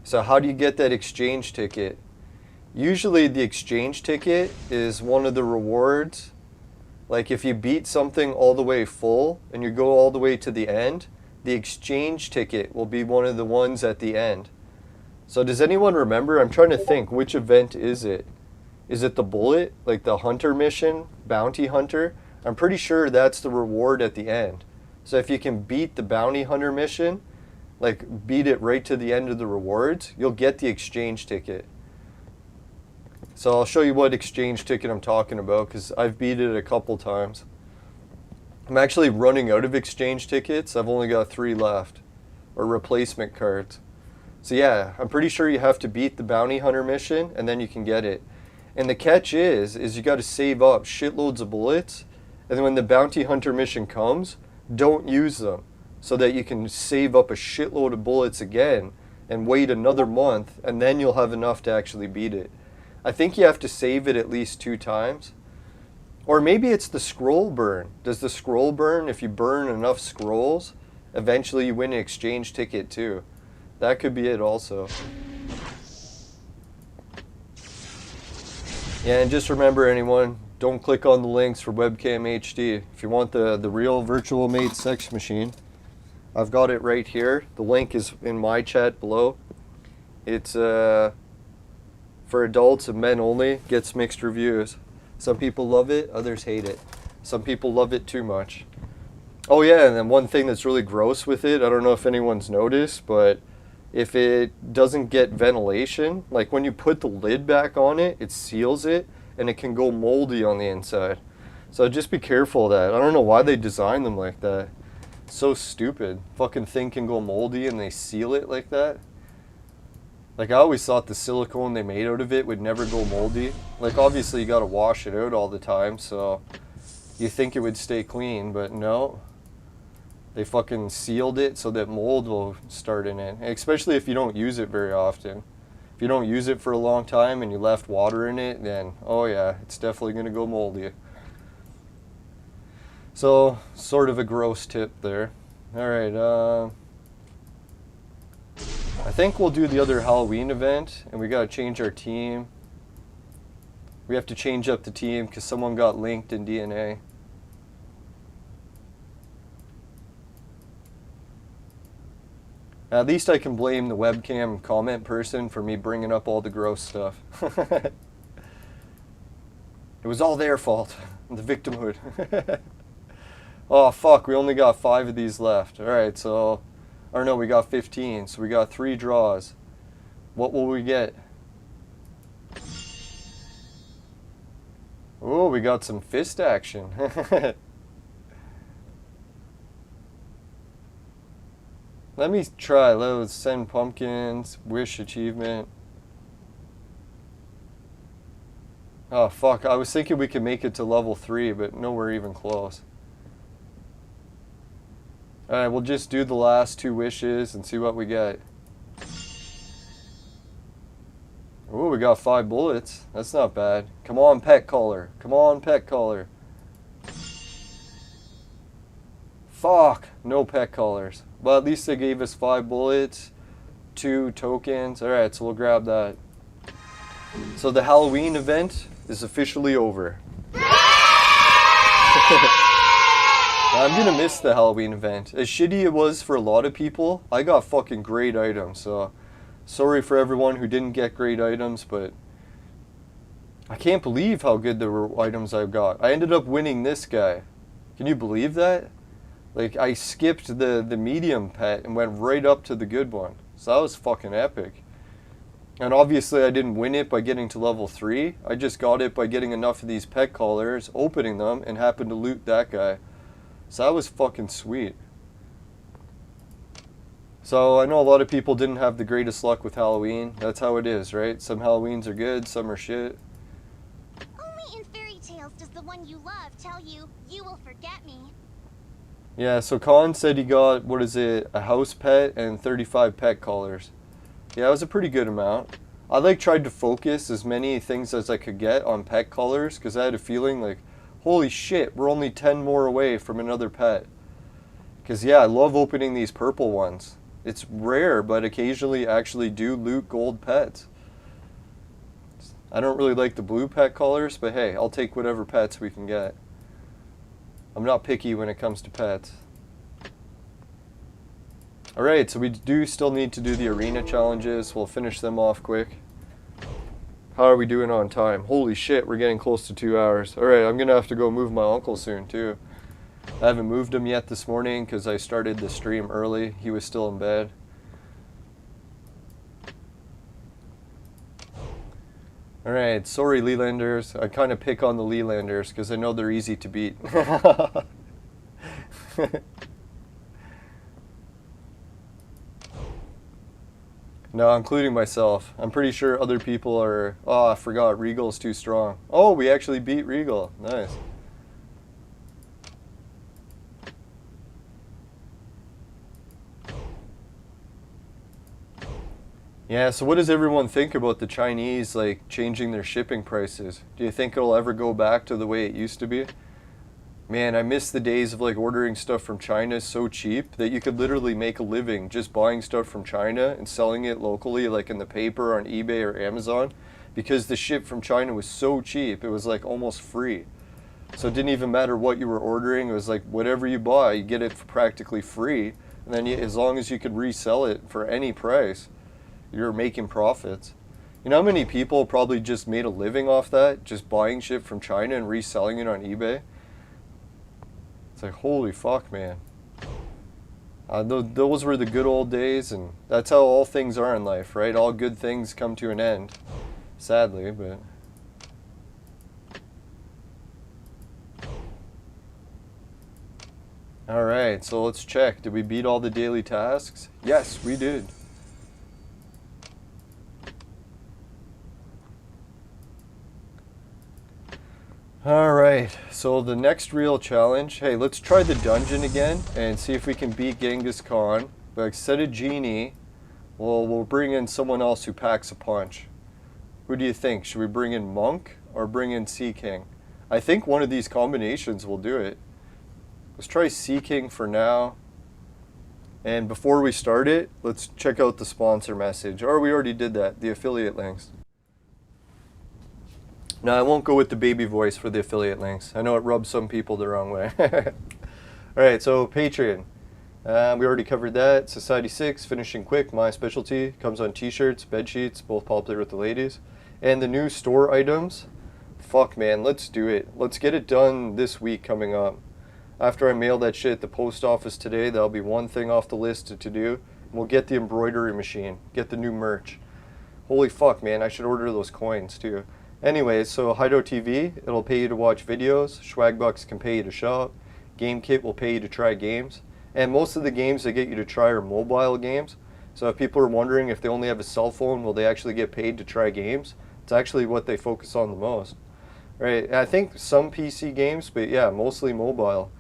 So how do you get that exchange ticket? Usually the exchange ticket is one of the rewards. Like if you beat something all the way full and you go all the way to the end, the exchange ticket will be one of the ones at the end. So does anyone remember? I'm trying to think, which event is it? Is it the bullet, like the hunter mission, bounty hunter? I'm pretty sure that's the reward at the end. So if you can beat the bounty hunter mission, like beat it right to the end of the rewards, you'll get the exchange ticket. So I'll show you what exchange ticket I'm talking about, because I've beat it a couple times. I'm actually running out of exchange tickets. I've only got 3 left, or replacement cards. So yeah, I'm pretty sure you have to beat the bounty hunter mission and then you can get it. And the catch is you got to save up shitloads of bullets, and then when the bounty hunter mission comes, don't use them, so that you can save up a shitload of bullets again and wait another month, and then you'll have enough to actually beat it. I think you have to save it at least 2 times. Or maybe it's the scroll burn. Does the scroll burn, if you burn enough scrolls, eventually you win an exchange ticket too? That could be it also. Yeah, and just remember, anyone, don't click on the links for webcam HD. If you want the real virtual mate sex machine, I've got it right here. The link is in my chat below. It's for adults and men only. Gets mixed reviews. Some people love it, others hate it. Some people love it too much. Oh yeah, and then one thing that's really gross with it, I don't know if anyone's noticed, but if it doesn't get ventilation, like when you put the lid back on it, it seals it, and it can go moldy on the inside. So just be careful of that. I don't know why they designed them like that. So stupid. Fucking thing can go moldy and they seal it like that. Like, I always thought the silicone they made out of it would never go moldy. Like, obviously you gotta wash it out all the time, so you think it would stay clean, but no. They fucking sealed it so that mold will start in it, especially if you don't use it very often. If you don't use it for a long time and you left water in it, then, oh yeah, it's definitely gonna go moldy. So, sort of a gross tip there. Alright, I think we'll do the other Halloween event, and we gotta change our team. We have to change up the team because someone got linked in DNA. At least I can blame the webcam comment person for me bringing up all the gross stuff. It was all their fault, the victimhood. Oh fuck, we only got 5 of these left. Alright, so... Or no, we got 15, so we got 3 draws. What will we get? Oh, we got some fist action. Let me try. Let's send pumpkins, wish achievement. Oh fuck, I was thinking we could make it to level 3, but nowhere even close. Alright, we'll just do the last 2 wishes and see what we get. Ooh, we got 5 bullets. That's not bad. Come on, pet collar. Come on, pet collar. Fuck, no pet collars. Well, at least they gave us 5 bullets, 2 tokens. Alright, so we'll grab that. So the Halloween event is officially over. I'm gonna miss the Halloween event. As shitty it was for a lot of people, I got fucking great items, so sorry for everyone who didn't get great items, but I can't believe how good the items I've got. I ended up winning this guy. Can you believe that? Like, I skipped the medium pet and went right up to the good one. So that was fucking epic. And obviously I didn't win it by getting to level 3. I just got it by getting enough of these pet collars, opening them, and happened to loot that guy. So that was fucking sweet. So I know a lot of people didn't have the greatest luck with Halloween. That's how it is, right? Some Halloweens are good, some are shit. Only in fairy tales does the one you love tell you, you will forget me. Yeah, so Colin said he got, what is it, a house pet and 35 pet collars. Yeah, it was a pretty good amount. I like tried to focus as many things as I could get on pet collars because I had a feeling like, holy shit, we're only 10 more away from another pet. Because yeah, I love opening these purple ones. It's rare, but occasionally actually do loot gold pets. I don't really like the blue pet collars, but hey, I'll take whatever pets we can get. I'm not picky when it comes to pets. Alright, so we do still need to do the arena challenges. We'll finish them off quick. How are we doing on time? Holy shit, we're getting close to 2 hours. Alright, I'm gonna have to go move my uncle soon too. I haven't moved him yet this morning because I started the stream early. He was still in bed. Alright, sorry Lelanders. I kind of pick on the Lelanders because I know they're easy to beat. No, including myself. I'm pretty sure other people are... Oh, I forgot. Regal's too strong. Oh, we actually beat Regal. Nice. Yeah, so what does everyone think about the Chinese, like, changing their shipping prices? Do you think it'll ever go back to the way it used to be? Man, I miss the days of, like, ordering stuff from China so cheap that you could literally make a living just buying stuff from China and selling it locally, like in the paper on eBay or Amazon, because the ship from China was so cheap. It was, like, almost free. So it didn't even matter what you were ordering. It was like whatever you buy, you get it for practically free. And then as long as you could resell it for any price, you're making profits. You know how many people probably just made a living off that, just buying shit from China and reselling it on eBay? It's like, holy fuck, man. Those were the good old days, and that's how all things are in life, right? All good things come to an end, sadly, but... Alright, so let's check. Did we beat all the daily tasks? Yes, we did. Alright, so the next real challenge, hey, let's try the dungeon again and see if we can beat Genghis Khan. But instead of Genie, we'll bring in someone else who packs a punch. Who do you think? Should we bring in Monk or bring in Sea King? I think one of these combinations will do it. Let's try Sea King for now. And before we start it, let's check out the sponsor message. Or we already did that, the affiliate links. No, I won't go with the baby voice for the affiliate links. I know it rubs some people the wrong way. Alright, so Patreon. We already covered that. Society 6, finishing quick, my specialty. Comes on t-shirts, bed sheets, both popular with the ladies. And the new store items. Fuck, man, let's do it. Let's get it done this week coming up. After I mail that shit at the post office today, that'll be one thing off the list to do. We'll get the embroidery machine. Get the new merch. Holy fuck, man, I should order those coins too. Anyways, so Hideout TV, it'll pay you to watch videos. Swagbucks can pay you to shop. GameKit will pay you to try games. And most of the games they get you to try are mobile games. So if people are wondering if they only have a cell phone, will they actually get paid to try games? It's actually what they focus on the most. Right, I think some PC games, but yeah, mostly mobile.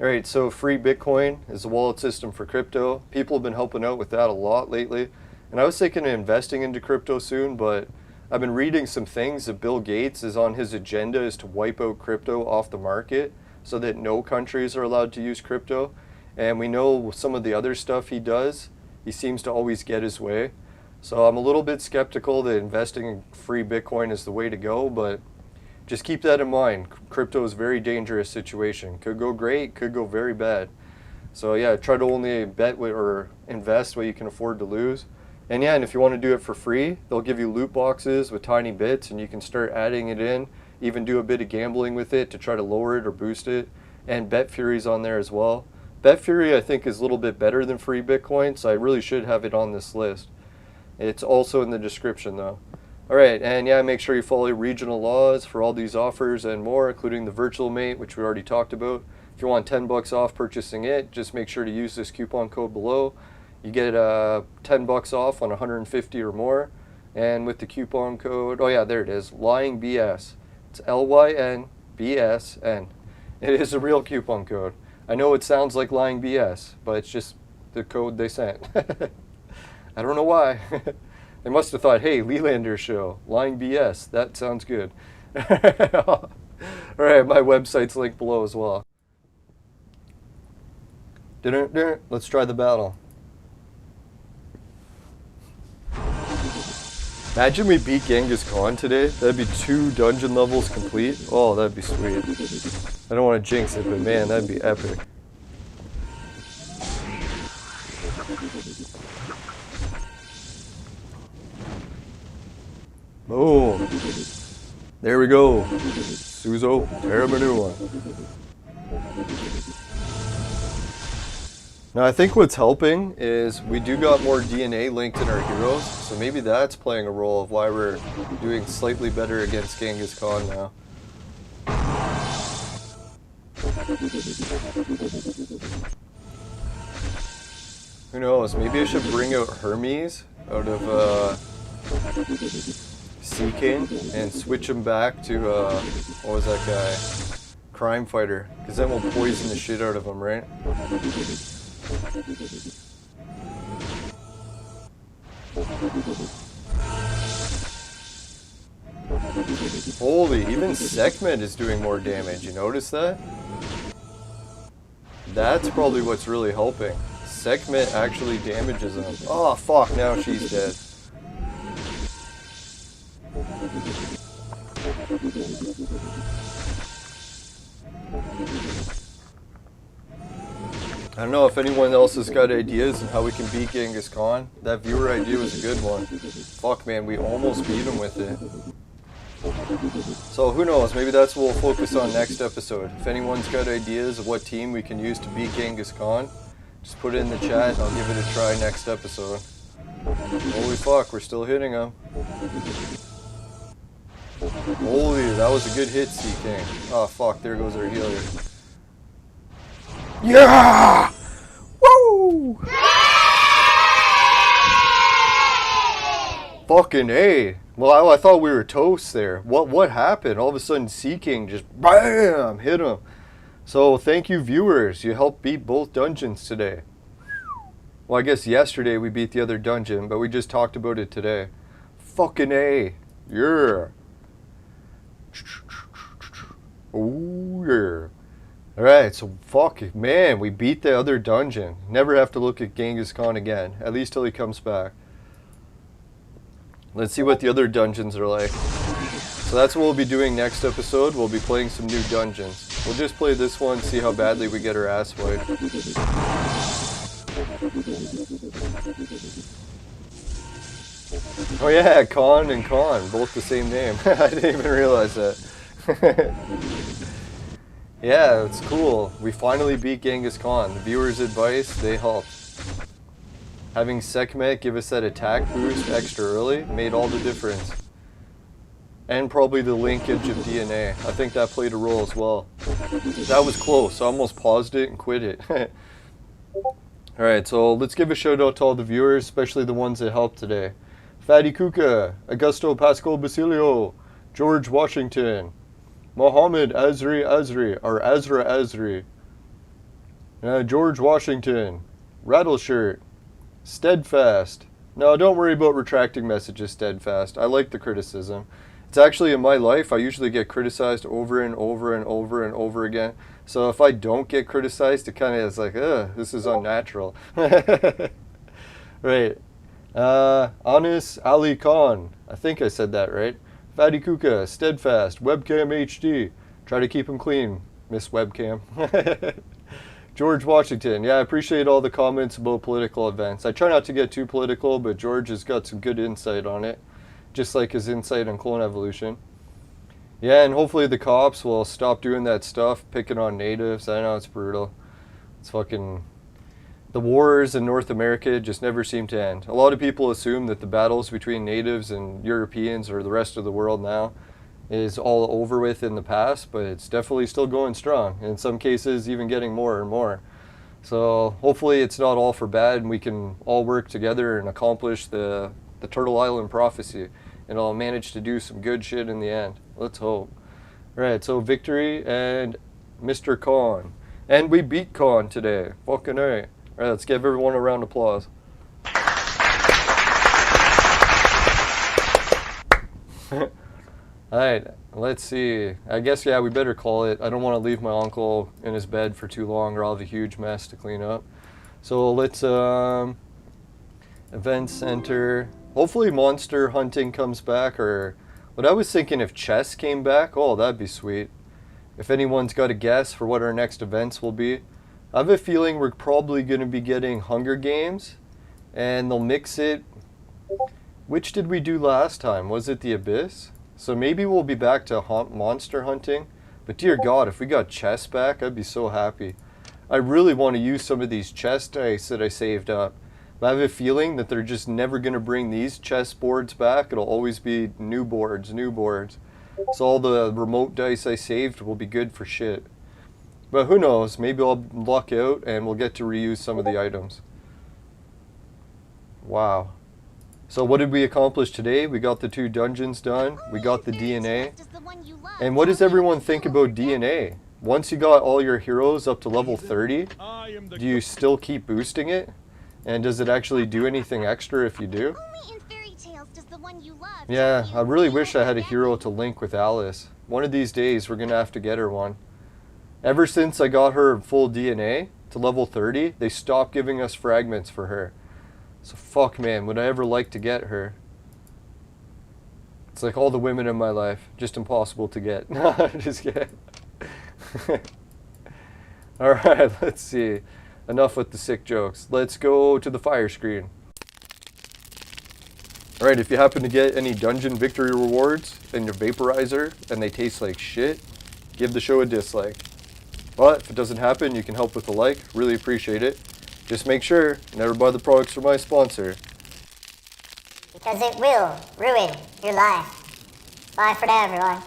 Alright, so free Bitcoin is a wallet system for crypto. People have been helping out with that a lot lately. And I was thinking of investing into crypto soon, but I've been reading some things that Bill Gates is on his agenda is to wipe out crypto off the market so that no countries are allowed to use crypto. And we know some of the other stuff he does, he seems to always get his way. So I'm a little bit skeptical that investing in free Bitcoin is the way to go, but just keep that in mind. Crypto is a very dangerous situation. Could go great, could go very bad. So yeah, try to only bet or invest what you can afford to lose. And yeah, and if you want to do it for free, they'll give you loot boxes with tiny bits and you can start adding it in, even do a bit of gambling with it to try to lower it or boost it. And BetFury's on there as well. BetFury I think is a little bit better than free Bitcoin, so I really should have it on this list. It's also in the description though. Alright, and yeah, make sure you follow regional laws for all these offers and more, including the virtual mate, which we already talked about. If you want 10 bucks off purchasing it, just make sure to use this coupon code below. You get 10 bucks off on 150 or more. And with the coupon code, oh yeah, there it is, Lying BS. It's LYNBSN. It is a real coupon code. I know it sounds like Lying BS, but it's just the code they sent. I don't know why. They must have thought, hey, Lelanders show, Lying BS, that sounds good. Alright, my website's linked below as well. Let's try the battle. Imagine we beat Genghis Khan today. That'd be 2 dungeon levels complete. Oh, that'd be sweet. I don't want to jinx it, but man, that'd be epic. Boom. There we go. Suzo, tear him a new one. Now I think what's helping is we do got more DNA linked in our heroes, so maybe that's playing a role of why we're doing slightly better against Genghis Khan now. Who knows, maybe I should bring out Hermes out of Sea King and switch him back to, what was that guy? Crime Fighter, because then we'll poison the shit out of him, right? Holy, even Sekhmet is doing more damage, you notice that? That's probably what's really helping. Sekhmet actually damages him. Oh fuck, now she's dead. I don't know if anyone else has got ideas on how we can beat Genghis Khan. That viewer idea was a good one. Fuck man, we almost beat him with it. So who knows, maybe that's what we'll focus on next episode. If anyone's got ideas of what team we can use to beat Genghis Khan, just put it in the chat and I'll give it a try next episode. Holy fuck, we're still hitting him. Holy, that was a good hit, Sea King. Oh fuck, there goes our healer. Yeah! Woo! Fucking A. Well, I thought we were toast there. What happened? All of a sudden, Sea King just BAM! Hit him. So, thank you, viewers. You helped beat both dungeons today. Well, I guess yesterday we beat the other dungeon, but we just talked about it today. Fucking A. Yeah. Oh, yeah. Alright, so fuck it. Man, we beat the other dungeon. Never have to look at Genghis Khan again. At least till he comes back. Let's see what the other dungeons are like. So that's what we'll be doing next episode. We'll be playing some new dungeons. We'll just play this one, see how badly we get our ass wiped. Oh yeah, Khan and Khan, both the same name. I didn't even realize that. Yeah, it's cool. We finally beat Genghis Khan. The viewers' advice, they helped. Having Sekhmet give us that attack boost extra early made all the difference. And probably the linkage of DNA. I think that played a role as well. That was close. I almost paused it and quit it. Alright, so let's give a shout out to all the viewers, especially the ones that helped today. Fatty Kuka, Augusto Pascal Basilio, George Washington, Mohammed Azri, or Azra Azri, George Washington, Rattleshirt, Steadfast. No, don't worry about retracting messages, Steadfast. I like the criticism. It's actually in my life, I usually get criticized over and over and over and over again. So if I don't get criticized, it kind of is like, ugh, this is unnatural. Right. Anis Ali Khan. I think I said that right. Fatty Kuka, Steadfast, Webcam HD. Try to keep him clean, Miss Webcam. George Washington. Yeah, I appreciate all the comments about political events. I try not to get too political, but George has got some good insight on it. Just like his insight on clone evolution. Yeah, and hopefully the cops will stop doing that stuff, picking on natives. I know it's brutal. It's fucking... The wars in North America just never seem to end. A lot of people assume that the battles between natives and Europeans or the rest of the world now is all over with in the past, but it's definitely still going strong. In some cases, even getting more and more. So hopefully it's not all for bad and we can all work together and accomplish the Turtle Island prophecy. And I'll manage to do some good shit in the end. Let's hope. Right, so victory and Mr. Khan. And we beat Khan today. Fucking A. Alright, let's give everyone a round of applause. Alright, let's see. I guess, yeah, we better call it. I don't want to leave my uncle in his bed for too long or I'll have a huge mess to clean up. So let's, event center. Hopefully monster hunting comes back, or what I was thinking if chess came back, oh, that'd be sweet. If anyone's got a guess for what our next events will be. I have a feeling we're probably going to be getting Hunger Games, and they'll mix it. Which did we do last time? Was it the Abyss? So maybe we'll be back to monster hunting. But dear God, if we got chess back, I'd be so happy. I really want to use some of these chess dice that I saved up. But I have a feeling that they're just never going to bring these chess boards back. It'll always be new boards, new boards. So all the remote dice I saved will be good for shit. But who knows, maybe I'll luck out and we'll get to reuse some of the items. Wow. So what did we accomplish today? We got the 2 dungeons done, we got the DNA. And what does everyone think about DNA? Once you got all your heroes up to level 30, do you still keep boosting it? And does it actually do anything extra if you do? Yeah, I really wish I had a hero to link with Alice. One of these days we're gonna have to get her one. Ever since I got her full DNA to level 30, they stopped giving us fragments for her. So fuck man, would I ever like to get her? It's like all the women in my life, just impossible to get. No, just kidding. Alright, let's see. Enough with the sick jokes. Let's go to the fire screen. Alright, if you happen to get any dungeon victory rewards in your vaporizer and they taste like shit, give the show a dislike. But if it doesn't happen, you can help with a like. Really appreciate it. Just make sure you never buy the products from my sponsor. Because it will ruin your life. Bye for now, everyone.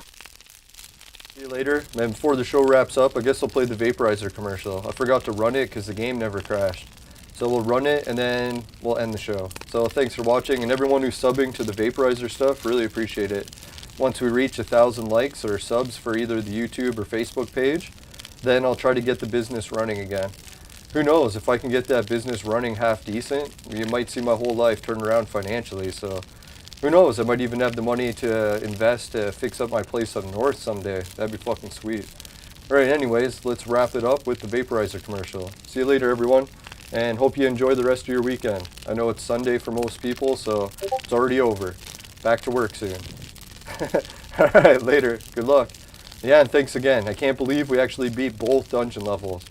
See you later. And before the show wraps up, I guess I'll play the Vaporizer commercial. I forgot to run it because the game never crashed. So we'll run it and then we'll end the show. So thanks for watching, and everyone who's subbing to the Vaporizer stuff, really appreciate it. Once we reach 1,000 likes or subs for either the YouTube or Facebook page, then I'll try to get the business running again. Who knows, if I can get that business running half decent, you might see my whole life turn around financially. So who knows, I might even have the money to invest to fix up my place up north someday. That'd be fucking sweet. Alright, anyways, let's wrap it up with the Vaporizer commercial. See you later, everyone, and hope you enjoy the rest of your weekend. I know it's Sunday for most people, so it's already over. Back to work soon. Alright, later. Good luck. Yeah, and thanks again. I can't believe we actually beat both dungeon levels.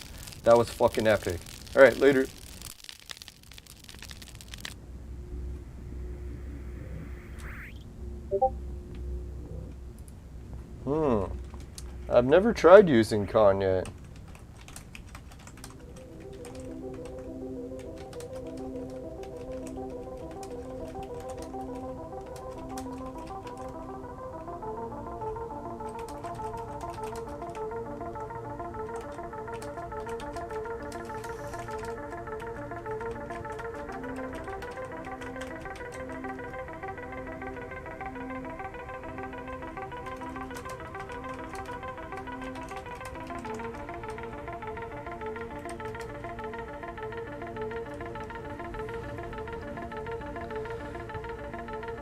That was fucking epic. Alright, later. I've never tried using con yet.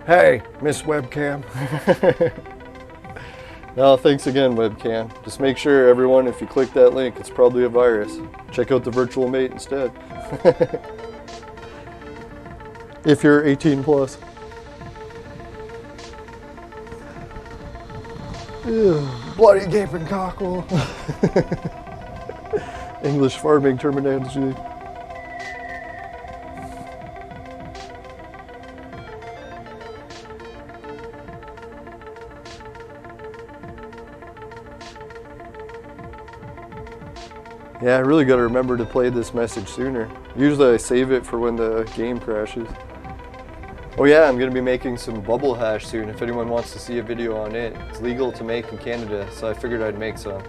Hey, Miss Webcam. No, thanks again, Webcam. Just make sure, everyone, if you click that link, it's probably a virus. Check out the virtual mate instead. If you're 18 plus. Ew, bloody gaping cockle. English farming terminology. Yeah, I really gotta remember to play this message sooner. Usually I save it for when the game crashes. Oh yeah, I'm gonna be making some bubble hash soon if anyone wants to see a video on it. It's legal to make in Canada, so I figured I'd make some.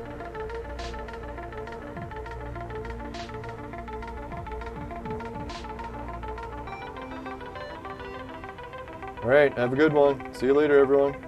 Alright, have a good one. See you later, everyone.